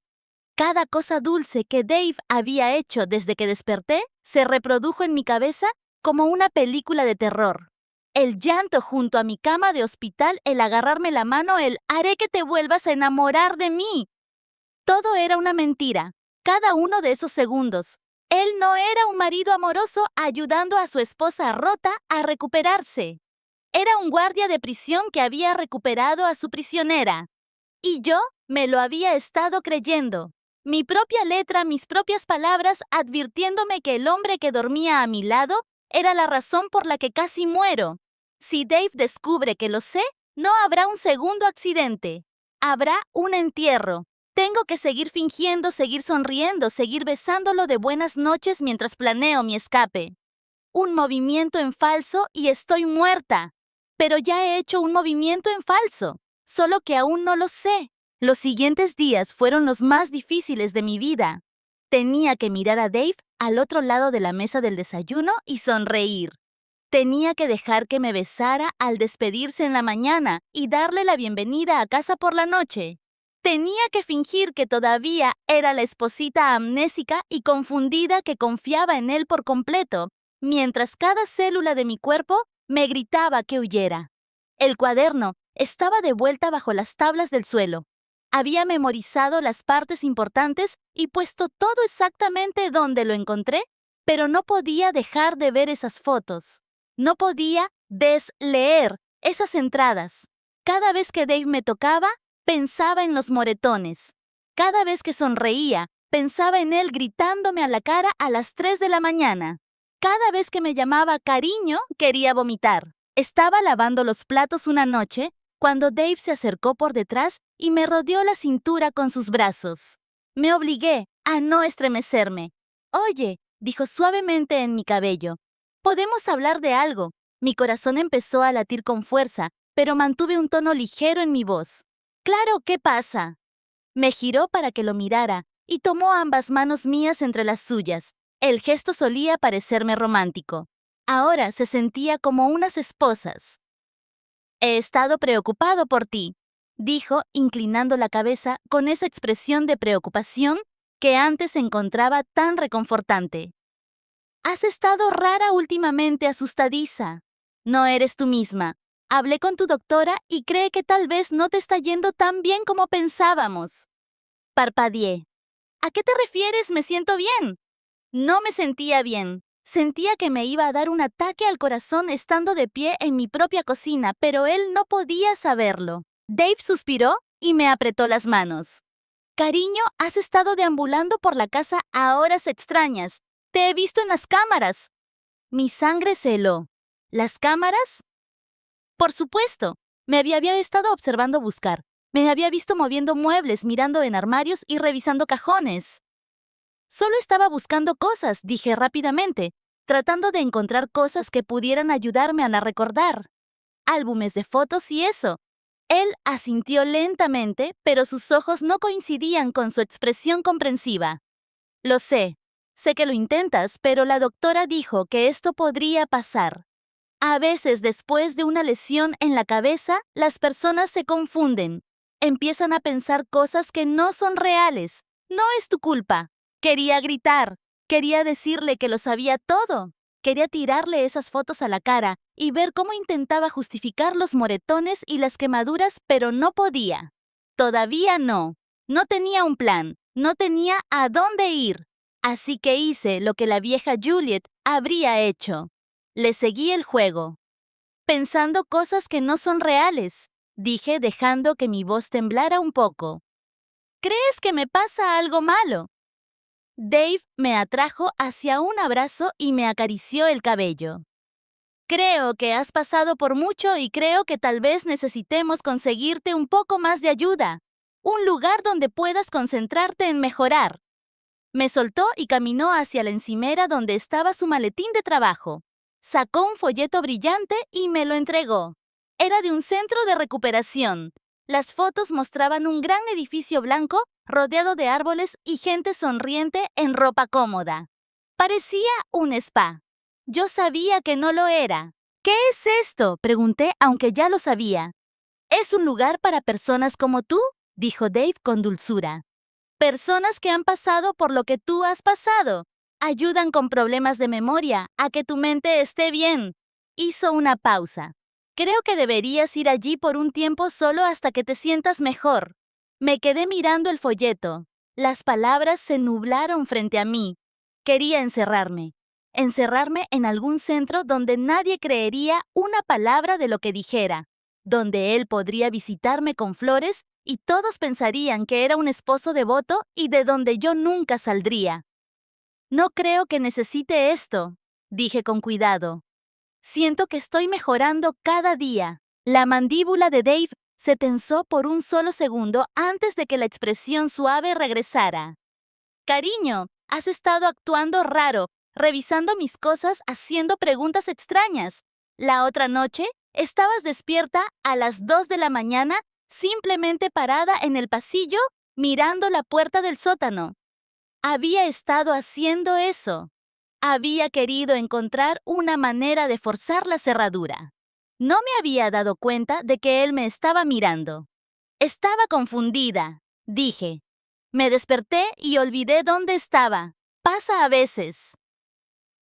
Cada cosa dulce que Dave había hecho desde que desperté se reprodujo en mi cabeza como una película de terror. El llanto junto a mi cama de hospital, el agarrarme la mano, el haré que te vuelvas a enamorar de mí. Todo era una mentira, cada uno de esos segundos. Él no era un marido amoroso ayudando a su esposa rota a recuperarse. Era un guardia de prisión que había recuperado a su prisionera. Y yo me lo había estado creyendo. Mi propia letra, mis propias palabras advirtiéndome que el hombre que dormía a mi lado era la razón por la que casi muero. Si Dave descubre que lo sé, no habrá un segundo accidente. Habrá un entierro. Tengo que seguir fingiendo, seguir sonriendo, seguir besándolo de buenas noches mientras planeo mi escape. Un movimiento en falso y estoy muerta. Pero ya he hecho un movimiento en falso, solo que aún no lo sé. Los siguientes días fueron los más difíciles de mi vida. Tenía que mirar a Dave al otro lado de la mesa del desayuno y sonreír. Tenía que dejar que me besara al despedirse en la mañana y darle la bienvenida a casa por la noche. Tenía que fingir que todavía era la esposita amnésica y confundida que confiaba en él por completo, mientras cada célula de mi cuerpo me gritaba que huyera. El cuaderno estaba de vuelta bajo las tablas del suelo. Había memorizado las partes importantes y puesto todo exactamente donde lo encontré, pero no podía dejar de ver esas fotos. No podía desleer esas entradas. Cada vez que Dave me tocaba, pensaba en los moretones. Cada vez que sonreía, pensaba en él gritándome a la cara a las 3 de la mañana. Cada vez que me llamaba cariño, quería vomitar. Estaba lavando los platos una noche cuando Dave se acercó por detrás y me rodeó la cintura con sus brazos. Me obligué a no estremecerme. «Oye», dijo suavemente en mi cabello, «¿podemos hablar de algo?» Mi corazón empezó a latir con fuerza, pero mantuve un tono ligero en mi voz. «Claro, ¿qué pasa?» Me giró para que lo mirara y tomó ambas manos mías entre las suyas. El gesto solía parecerme romántico. Ahora se sentía como unas esposas. «He estado preocupado por ti», dijo, inclinando la cabeza con esa expresión de preocupación que antes encontraba tan reconfortante. «Has estado rara últimamente, asustadiza. No eres tú misma. Hablé con tu doctora y cree que tal vez no te está yendo tan bien como pensábamos». Parpadeé. «¿A qué te refieres? Me siento bien». No me sentía bien. Sentía que me iba a dar un ataque al corazón estando de pie en mi propia cocina, pero él no podía saberlo. Dave suspiró y me apretó las manos. «Cariño, has estado deambulando por la casa a horas extrañas. Te he visto en las cámaras». Mi sangre se heló. ¿Las cámaras? Por supuesto. Me había estado observando buscar. Me había visto moviendo muebles, mirando en armarios y revisando cajones. Solo estaba buscando cosas, dije rápidamente, tratando de encontrar cosas que pudieran ayudarme a recordar. Álbumes de fotos y eso. Él asintió lentamente, pero sus ojos no coincidían con su expresión comprensiva. «Lo sé. Sé que lo intentas, pero la doctora dijo que esto podría pasar. A veces, después de una lesión en la cabeza, las personas se confunden. Empiezan a pensar cosas que no son reales. No es tu culpa». Quería gritar. Quería decirle que lo sabía todo. Quería tirarle esas fotos a la cara y ver cómo intentaba justificar los moretones y las quemaduras, pero no podía. Todavía no. No tenía un plan. No tenía a dónde ir. Así que hice lo que la vieja Juliet habría hecho. Le seguí el juego. «Pensando cosas que no son reales», dije dejando que mi voz temblara un poco. «¿Crees que me pasa algo malo?» Dave me atrajo hacia un abrazo y me acarició el cabello. «Creo que has pasado por mucho y creo que tal vez necesitemos conseguirte un poco más de ayuda. Un lugar donde puedas concentrarte en mejorar». Me soltó y caminó hacia la encimera donde estaba su maletín de trabajo. Sacó un folleto brillante y me lo entregó. Era de un centro de recuperación. Las fotos mostraban un gran edificio blanco rodeado de árboles y gente sonriente en ropa cómoda. Parecía un spa. Yo sabía que no lo era. «¿Qué es esto?», pregunté, aunque ya lo sabía. «Es un lugar para personas como tú», dijo Dave con dulzura. «Personas que han pasado por lo que tú has pasado. Ayudan con problemas de memoria a que tu mente esté bien». Hizo una pausa. «Creo que deberías ir allí por un tiempo solo hasta que te sientas mejor». Me quedé mirando el folleto. Las palabras se nublaron frente a mí. Quería encerrarme. Encerrarme en algún centro donde nadie creería una palabra de lo que dijera, donde él podría visitarme con flores y todos pensarían que era un esposo devoto y de donde yo nunca saldría. No creo que necesite esto, dije con cuidado. Siento que estoy mejorando cada día. La mandíbula de Dave se tensó por un solo segundo antes de que la expresión suave regresara. Cariño, has estado actuando raro, revisando mis cosas, haciendo preguntas extrañas. La otra noche, estabas despierta a las 2 de la mañana, simplemente parada en el pasillo, mirando la puerta del sótano. Había estado haciendo eso. Había querido encontrar una manera de forzar la cerradura. No me había dado cuenta de que él me estaba mirando. Estaba confundida, dije. Me desperté y olvidé dónde estaba. Pasa a veces.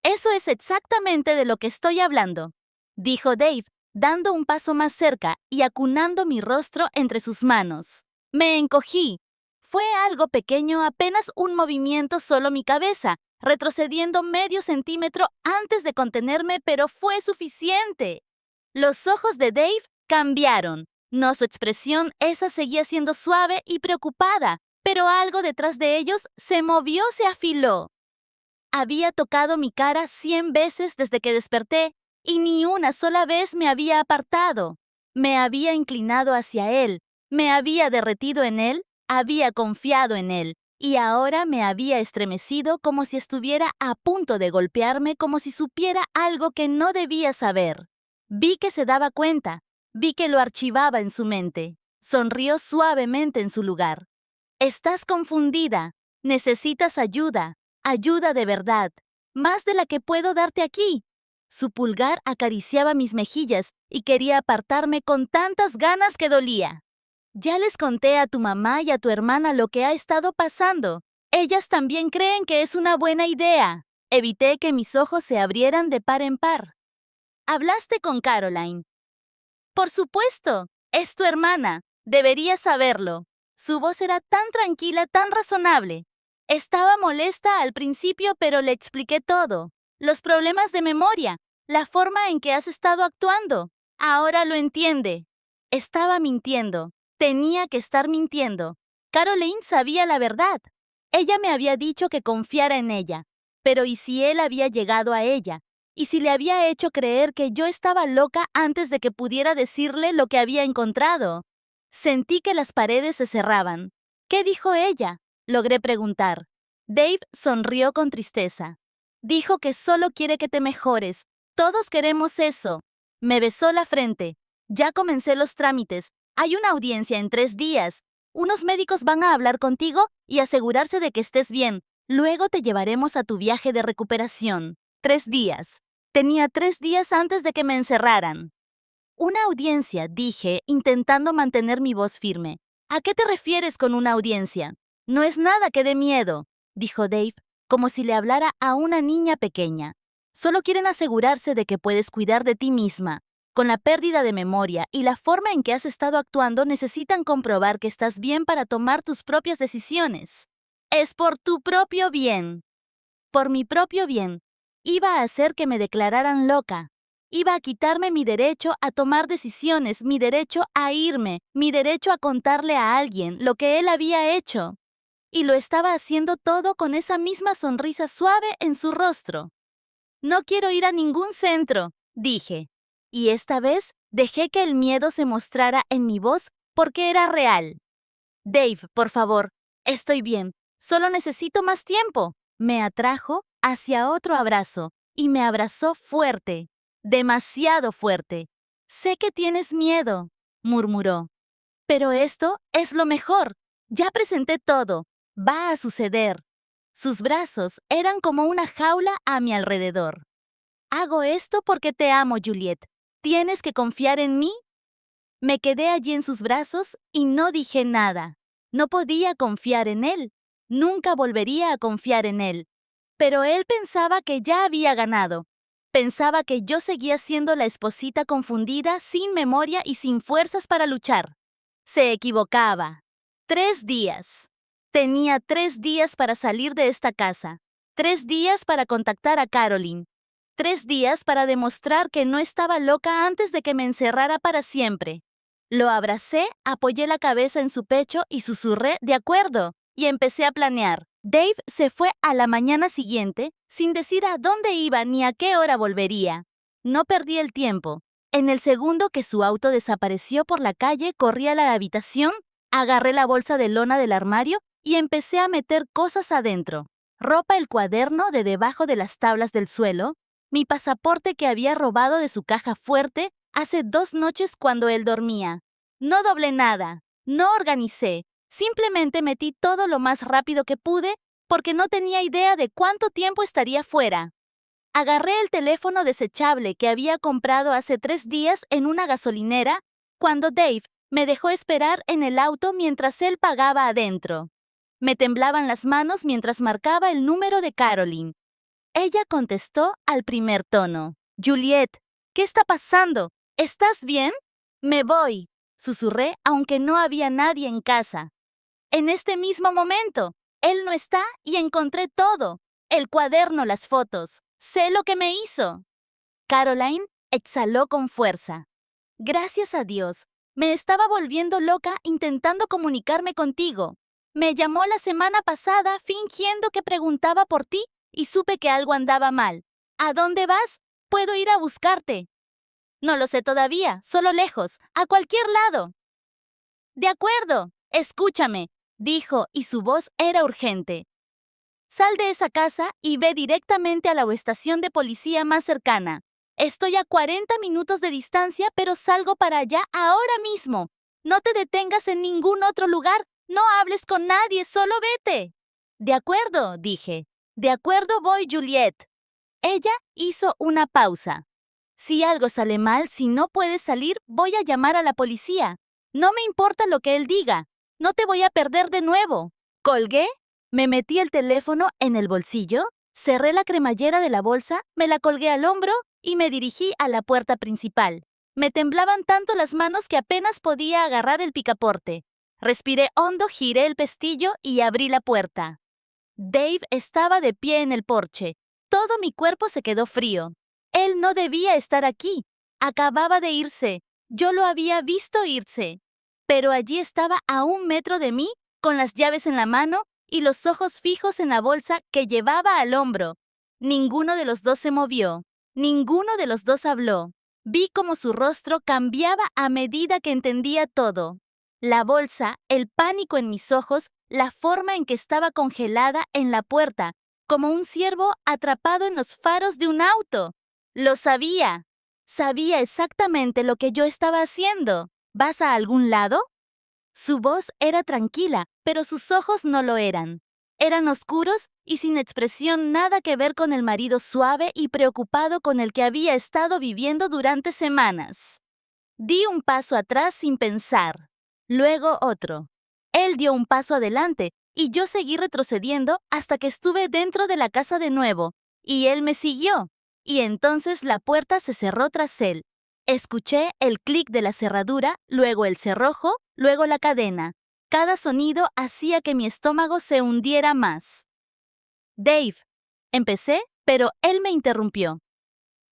Eso es exactamente de lo que estoy hablando, dijo Dave, dando un paso más cerca y acunando mi rostro entre sus manos. Me encogí. Fue algo pequeño, apenas un movimiento, solo mi cabeza, retrocediendo medio centímetro antes de contenerme, pero fue suficiente. Los ojos de Dave cambiaron. No, su expresión, esa seguía siendo suave y preocupada, pero algo detrás de ellos se movió, se afiló. Había tocado mi cara 100 veces desde que desperté y ni una sola vez me había apartado. Me había inclinado hacia él, me había derretido en él, había confiado en él y ahora me había estremecido como si estuviera a punto de golpearme, como si supiera algo que no debía saber. Vi que se daba cuenta, vi que lo archivaba en su mente. Sonrió suavemente en su lugar. Estás confundida. Necesitas ayuda. Ayuda de verdad. Más de la que puedo darte aquí. Su pulgar acariciaba mis mejillas y quería apartarme con tantas ganas que dolía. Ya les conté a tu mamá y a tu hermana lo que ha estado pasando. Ellas también creen que es una buena idea. Evité que mis ojos se abrieran de par en par. Hablaste con Caroline. Por supuesto, es tu hermana. Deberías saberlo. Su voz era tan tranquila, tan razonable. Estaba molesta al principio, pero le expliqué todo. Los problemas de memoria, la forma en que has estado actuando. Ahora lo entiende. Estaba mintiendo. Tenía que estar mintiendo. Caroline sabía la verdad. Ella me había dicho que confiara en ella. Pero ¿y si él había llegado a ella? ¿Y si le había hecho creer que yo estaba loca antes de que pudiera decirle lo que había encontrado? Sentí que las paredes se cerraban. ¿Qué dijo ella? Logré preguntar. Dave sonrió con tristeza. Dijo que solo quiere que te mejores. Todos queremos eso. Me besó la frente. Ya comencé los trámites. Hay una audiencia en 3 días. Unos médicos van a hablar contigo y asegurarse de que estés bien. Luego te llevaremos a tu viaje de recuperación. 3 días. Tenía 3 días antes de que me encerraran. Una audiencia, dije, intentando mantener mi voz firme. ¿A qué te refieres con una audiencia? No es nada que dé miedo, dijo Dave, como si le hablara a una niña pequeña. Solo quieren asegurarse de que puedes cuidar de ti misma. Con la pérdida de memoria y la forma en que has estado actuando, necesitan comprobar que estás bien para tomar tus propias decisiones. Es por tu propio bien. Por mi propio bien. Iba a hacer que me declararan loca. Iba a quitarme mi derecho a tomar decisiones, mi derecho a irme, mi derecho a contarle a alguien lo que él había hecho. Y lo estaba haciendo todo con esa misma sonrisa suave en su rostro. No quiero ir a ningún centro, dije. Y esta vez dejé que el miedo se mostrara en mi voz porque era real. Dave, por favor, estoy bien. Solo necesito más tiempo. Me atrajo hacia otro abrazo y me abrazó fuerte, demasiado fuerte. Sé que tienes miedo, murmuró. Pero esto es lo mejor. Ya presenté todo. Va a suceder. Sus brazos eran como una jaula a mi alrededor. Hago esto porque te amo, Juliet. ¿Tienes que confiar en mí? Me quedé allí en sus brazos y no dije nada. No podía confiar en él. Nunca volvería a confiar en él. Pero él pensaba que ya había ganado. Pensaba que yo seguía siendo la esposita confundida, sin memoria y sin fuerzas para luchar. Se equivocaba. 3 días. Tenía 3 días para salir de esta casa. 3 días para contactar a Caroline. 3 días para demostrar que no estaba loca antes de que me encerrara para siempre. Lo abracé, apoyé la cabeza en su pecho y susurré «de acuerdo» y empecé a planear. Dave se fue a la mañana siguiente sin decir a dónde iba ni a qué hora volvería. No perdí el tiempo. En el segundo que su auto desapareció por la calle, corrí a la habitación, agarré la bolsa de lona del armario y empecé a meter cosas adentro. Ropa, el cuaderno de debajo de las tablas del suelo, mi pasaporte que había robado de su caja fuerte hace 2 noches cuando él dormía. No doblé nada, no organicé, simplemente metí todo lo más rápido que pude porque no tenía idea de cuánto tiempo estaría fuera. Agarré el teléfono desechable que había comprado hace 3 días en una gasolinera cuando Dave me dejó esperar en el auto mientras él pagaba adentro. Me temblaban las manos mientras marcaba el número de Caroline. Ella contestó al primer tono. «Juliette, ¿qué está pasando? ¿Estás bien?» «Me voy», susurré, aunque no había nadie en casa. En este mismo momento, él no está y encontré todo. El cuaderno, las fotos. Sé lo que me hizo. Caroline exhaló con fuerza. Gracias a Dios. Me estaba volviendo loca intentando comunicarme contigo. Me llamó la semana pasada fingiendo que preguntaba por ti y supe que algo andaba mal. ¿A dónde vas? Puedo ir a buscarte. No lo sé todavía, solo lejos, a cualquier lado. De acuerdo, escúchame, dijo, y su voz era urgente. Sal de esa casa y ve directamente a la estación de policía más cercana. Estoy a 40 minutos de distancia, pero salgo para allá ahora mismo. No te detengas en ningún otro lugar. No hables con nadie, solo vete. De acuerdo, dije. De acuerdo voy, Juliette. Ella hizo una pausa. Si algo sale mal, si no puedes salir, voy a llamar a la policía. No me importa lo que él diga. No te voy a perder de nuevo. Colgué, me metí el teléfono en el bolsillo, cerré la cremallera de la bolsa, me la colgué al hombro y me dirigí a la puerta principal. Me temblaban tanto las manos que apenas podía agarrar el picaporte. Respiré hondo, giré el pestillo y abrí la puerta. Dave estaba de pie en el porche. Todo mi cuerpo se quedó frío. Él no debía estar aquí. Acababa de irse. Yo lo había visto irse. Pero allí estaba a 1 metro de mí, con las llaves en la mano y los ojos fijos en la bolsa que llevaba al hombro. Ninguno de los dos se movió. Ninguno de los dos habló. Vi cómo su rostro cambiaba a medida que entendía todo. La bolsa, el pánico en mis ojos, la forma en que estaba congelada en la puerta, como un ciervo atrapado en los faros de un auto. Lo sabía. Sabía exactamente lo que yo estaba haciendo. ¿Vas a algún lado? Su voz era tranquila, pero sus ojos no lo eran. Eran oscuros y sin expresión nada que ver con el marido suave y preocupado con el que había estado viviendo durante semanas. Di un paso atrás sin pensar. Luego otro. Él dio un paso adelante y yo seguí retrocediendo hasta que estuve dentro de la casa de nuevo, y él me siguió. Y entonces la puerta se cerró tras él. Escuché el clic de la cerradura, luego el cerrojo, luego la cadena. Cada sonido hacía que mi estómago se hundiera más. Dave, empecé, pero él me interrumpió.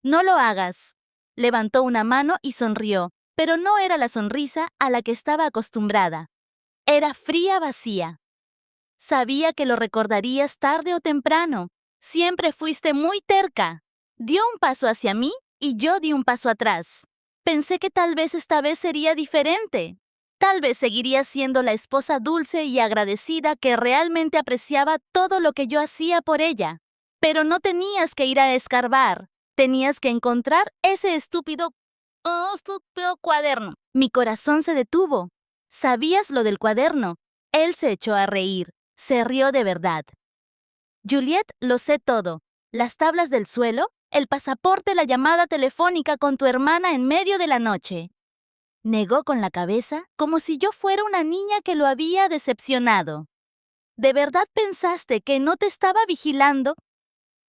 No lo hagas. Levantó una mano y sonrió, pero no era la sonrisa a la que estaba acostumbrada. Era fría, vacía. Sabía que lo recordarías tarde o temprano. Siempre fuiste muy terca. Dio un paso hacia mí y yo di un paso atrás. Pensé que tal vez esta vez sería diferente. Tal vez seguiría siendo la esposa dulce y agradecida que realmente apreciaba todo lo que yo hacía por ella. Pero no tenías que ir a escarbar. Tenías que encontrar ese estúpido cuaderno. Mi corazón se detuvo. ¿Sabías lo del cuaderno? Él se echó a reír. Se rió de verdad. Juliette, lo sé todo. Las tablas del suelo, el pasaporte, la llamada telefónica con tu hermana en medio de la noche. Negó con la cabeza, como si yo fuera una niña que lo había decepcionado. ¿De verdad pensaste que no te estaba vigilando?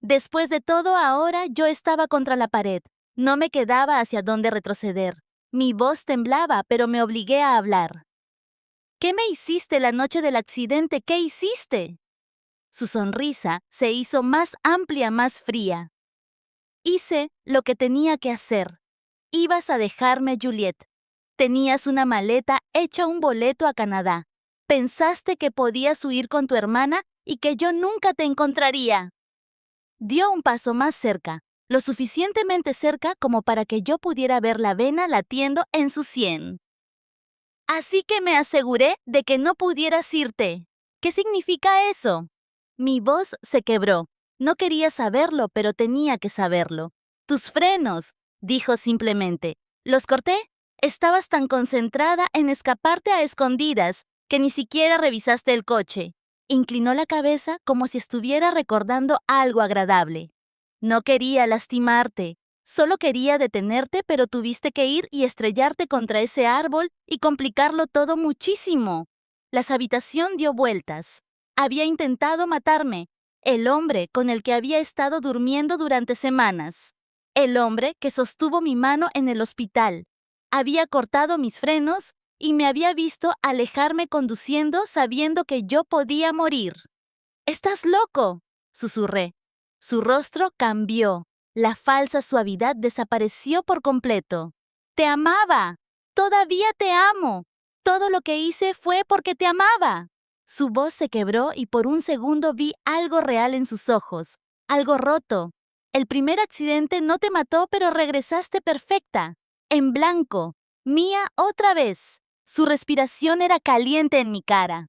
Después de todo, ahora yo estaba contra la pared. No me quedaba hacia dónde retroceder. Mi voz temblaba, pero me obligué a hablar. ¿Qué me hiciste la noche del accidente? ¿Qué hiciste? Su sonrisa se hizo más amplia, más fría. Hice lo que tenía que hacer. Ibas a dejarme, Juliet. Tenías una maleta hecha un boleto a Canadá. Pensaste que podías huir con tu hermana y que yo nunca te encontraría. Dio un paso más cerca, lo suficientemente cerca como para que yo pudiera ver la vena latiendo en su sien. Así que me aseguré de que no pudieras irte. ¿Qué significa eso? Mi voz se quebró. No quería saberlo, pero tenía que saberlo. Tus frenos, dijo simplemente. ¿Los corté? Estabas tan concentrada en escaparte a escondidas que ni siquiera revisaste el coche. Inclinó la cabeza como si estuviera recordando algo agradable. No quería lastimarte. Solo quería detenerte, pero tuviste que ir y estrellarte contra ese árbol y complicarlo todo muchísimo. La habitación dio vueltas. Había intentado matarme. El hombre con el que había estado durmiendo durante semanas. El hombre que sostuvo mi mano en el hospital. Había cortado mis frenos y me había visto alejarme conduciendo sabiendo que yo podía morir. «¡Estás loco!», susurré. Su rostro cambió. La falsa suavidad desapareció por completo. «¡Te amaba! ¡Todavía te amo! Todo lo que hice fue porque te amaba». Su voz se quebró y por un segundo vi algo real en sus ojos, algo roto. El primer accidente no te mató, pero regresaste perfecta, en blanco, mía otra vez. Su respiración era caliente en mi cara.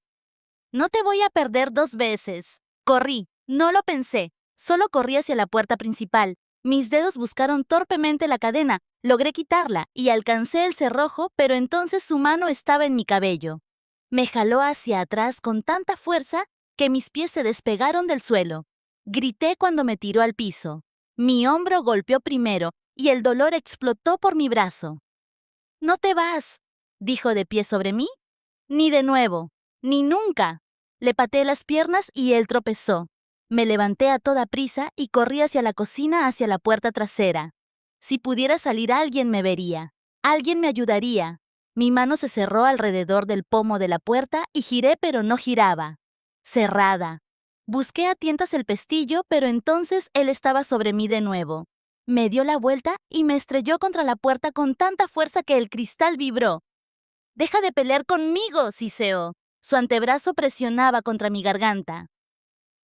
«No te voy a perder 2 veces». Corrí, no lo pensé, solo corrí hacia la puerta principal. Mis dedos buscaron torpemente la cadena, logré quitarla y alcancé el cerrojo, pero entonces su mano estaba en mi cabello. Me jaló hacia atrás con tanta fuerza que mis pies se despegaron del suelo. Grité cuando me tiró al piso. Mi hombro golpeó primero y el dolor explotó por mi brazo. «No te vas», dijo de pie sobre mí. «Ni de nuevo, ni nunca». Le pateé las piernas y él tropezó. Me levanté a toda prisa y corrí hacia la cocina, hacia la puerta trasera. Si pudiera salir alguien me vería. Alguien me ayudaría. Mi mano se cerró alrededor del pomo de la puerta y giré, pero no giraba. Cerrada. Busqué a tientas el pestillo, pero entonces él estaba sobre mí de nuevo. Me dio la vuelta y me estrelló contra la puerta con tanta fuerza que el cristal vibró. «¡Deja de pelear conmigo!», siseó. Su antebrazo presionaba contra mi garganta.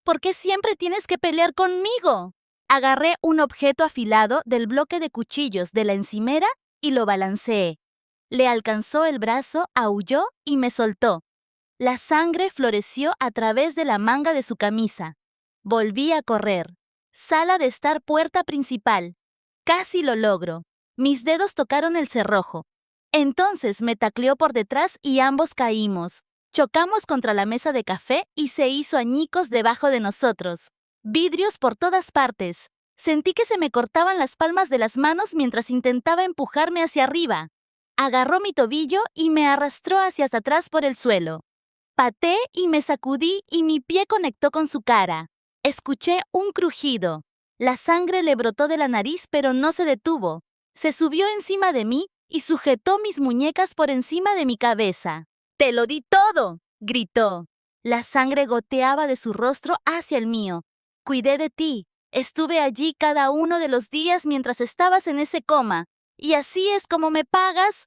«¿Por qué siempre tienes que pelear conmigo?». Agarré un objeto afilado del bloque de cuchillos de la encimera y lo balanceé. Le alcanzó el brazo, aulló y me soltó. La sangre floreció a través de la manga de su camisa. Volví a correr. Sala de estar, puerta principal. Casi lo logro. Mis dedos tocaron el cerrojo. Entonces me tacleó por detrás y ambos caímos. Chocamos contra la mesa de café y se hizo añicos debajo de nosotros. Vidrios por todas partes. Sentí que se me cortaban las palmas de las manos mientras intentaba empujarme hacia arriba. Agarró mi tobillo y me arrastró hacia atrás por el suelo. Pateé y me sacudí y mi pie conectó con su cara. Escuché un crujido. La sangre le brotó de la nariz, pero no se detuvo. Se subió encima de mí y sujetó mis muñecas por encima de mi cabeza. «¡Te lo di todo!», gritó. La sangre goteaba de su rostro hacia el mío. «Cuidé de ti. Estuve allí cada uno de los días mientras estabas en ese coma. ¿Y así es como me pagas?».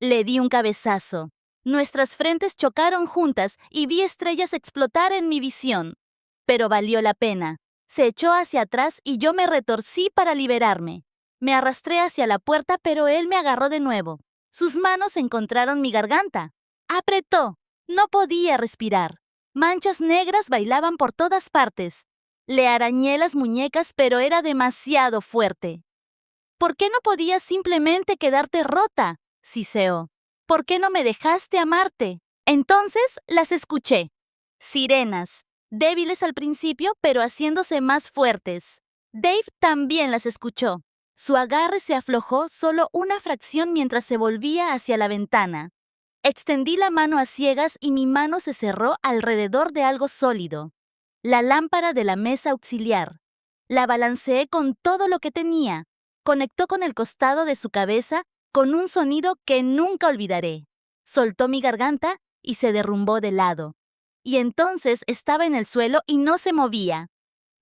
Le di un cabezazo. Nuestras frentes chocaron juntas y vi estrellas explotar en mi visión. Pero valió la pena. Se echó hacia atrás y yo me retorcí para liberarme. Me arrastré hacia la puerta, pero él me agarró de nuevo. Sus manos encontraron mi garganta. Apretó. No podía respirar. Manchas negras bailaban por todas partes. Le arañé las muñecas, pero era demasiado fuerte. «¿Por qué no podías simplemente quedarte rota?», siseó. «¿Por qué no me dejaste amarte?». Entonces las escuché. Sirenas, débiles al principio, pero haciéndose más fuertes. Dave también las escuchó. Su agarre se aflojó solo una fracción mientras se volvía hacia la ventana. Extendí la mano a ciegas y mi mano se cerró alrededor de algo sólido. La lámpara de la mesa auxiliar. La balanceé con todo lo que tenía. Conectó con el costado de su cabeza con un sonido que nunca olvidaré. Soltó mi garganta y se derrumbó de lado. y entonces estaba en el suelo y no se movía.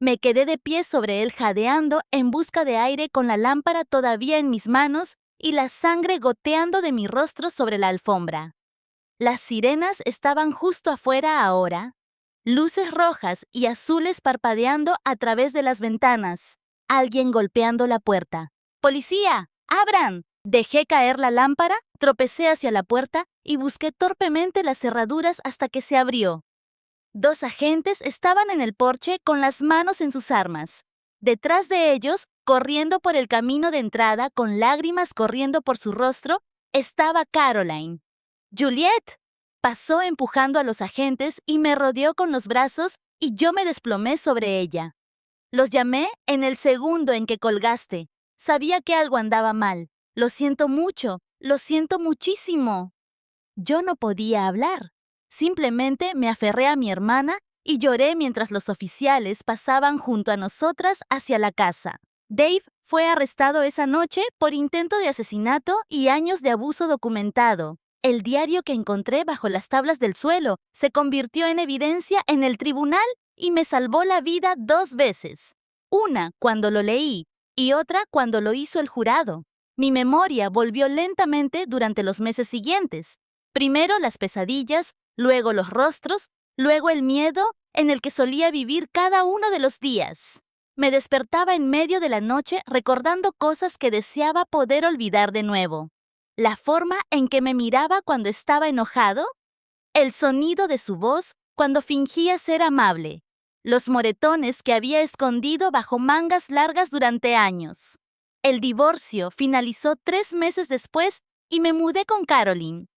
Me quedé de pie sobre él jadeando en busca de aire con la lámpara todavía en mis manos y la sangre goteando de mi rostro sobre la alfombra. Las sirenas estaban justo afuera ahora, luces rojas y azules parpadeando a través de las ventanas. Alguien golpeando la puerta. ¡Policía! ¡Abran! Dejé caer la lámpara, tropecé hacia la puerta y busqué torpemente las cerraduras hasta que se abrió. 2 agentes estaban en el porche con las manos en sus armas. Detrás de ellos, corriendo por el camino de entrada con lágrimas corriendo por su rostro, estaba Caroline. ¡Juliet! Pasó empujando a los agentes y me rodeó con los brazos y yo me desplomé sobre ella. Los llamé en el segundo en que colgaste. Sabía que algo andaba mal. Lo siento mucho, lo siento muchísimo. Yo no podía hablar. Simplemente me aferré a mi hermana y lloré mientras los oficiales pasaban junto a nosotras hacia la casa. Dave fue arrestado esa noche por intento de asesinato y años de abuso documentado. El diario que encontré bajo las tablas del suelo se convirtió en evidencia en el tribunal y me salvó la vida 2 veces. Una cuando lo leí y otra cuando lo hizo el jurado. Mi memoria volvió lentamente durante los meses siguientes. Primero las pesadillas, luego los rostros, luego el miedo en el que solía vivir cada uno de los días. Me despertaba en medio de la noche recordando cosas que deseaba poder olvidar de nuevo. La forma en que me miraba cuando estaba enojado, el sonido de su voz cuando fingía ser amable, los moretones que había escondido bajo mangas largas durante años. El divorcio finalizó 3 meses después y me mudé con Caroline.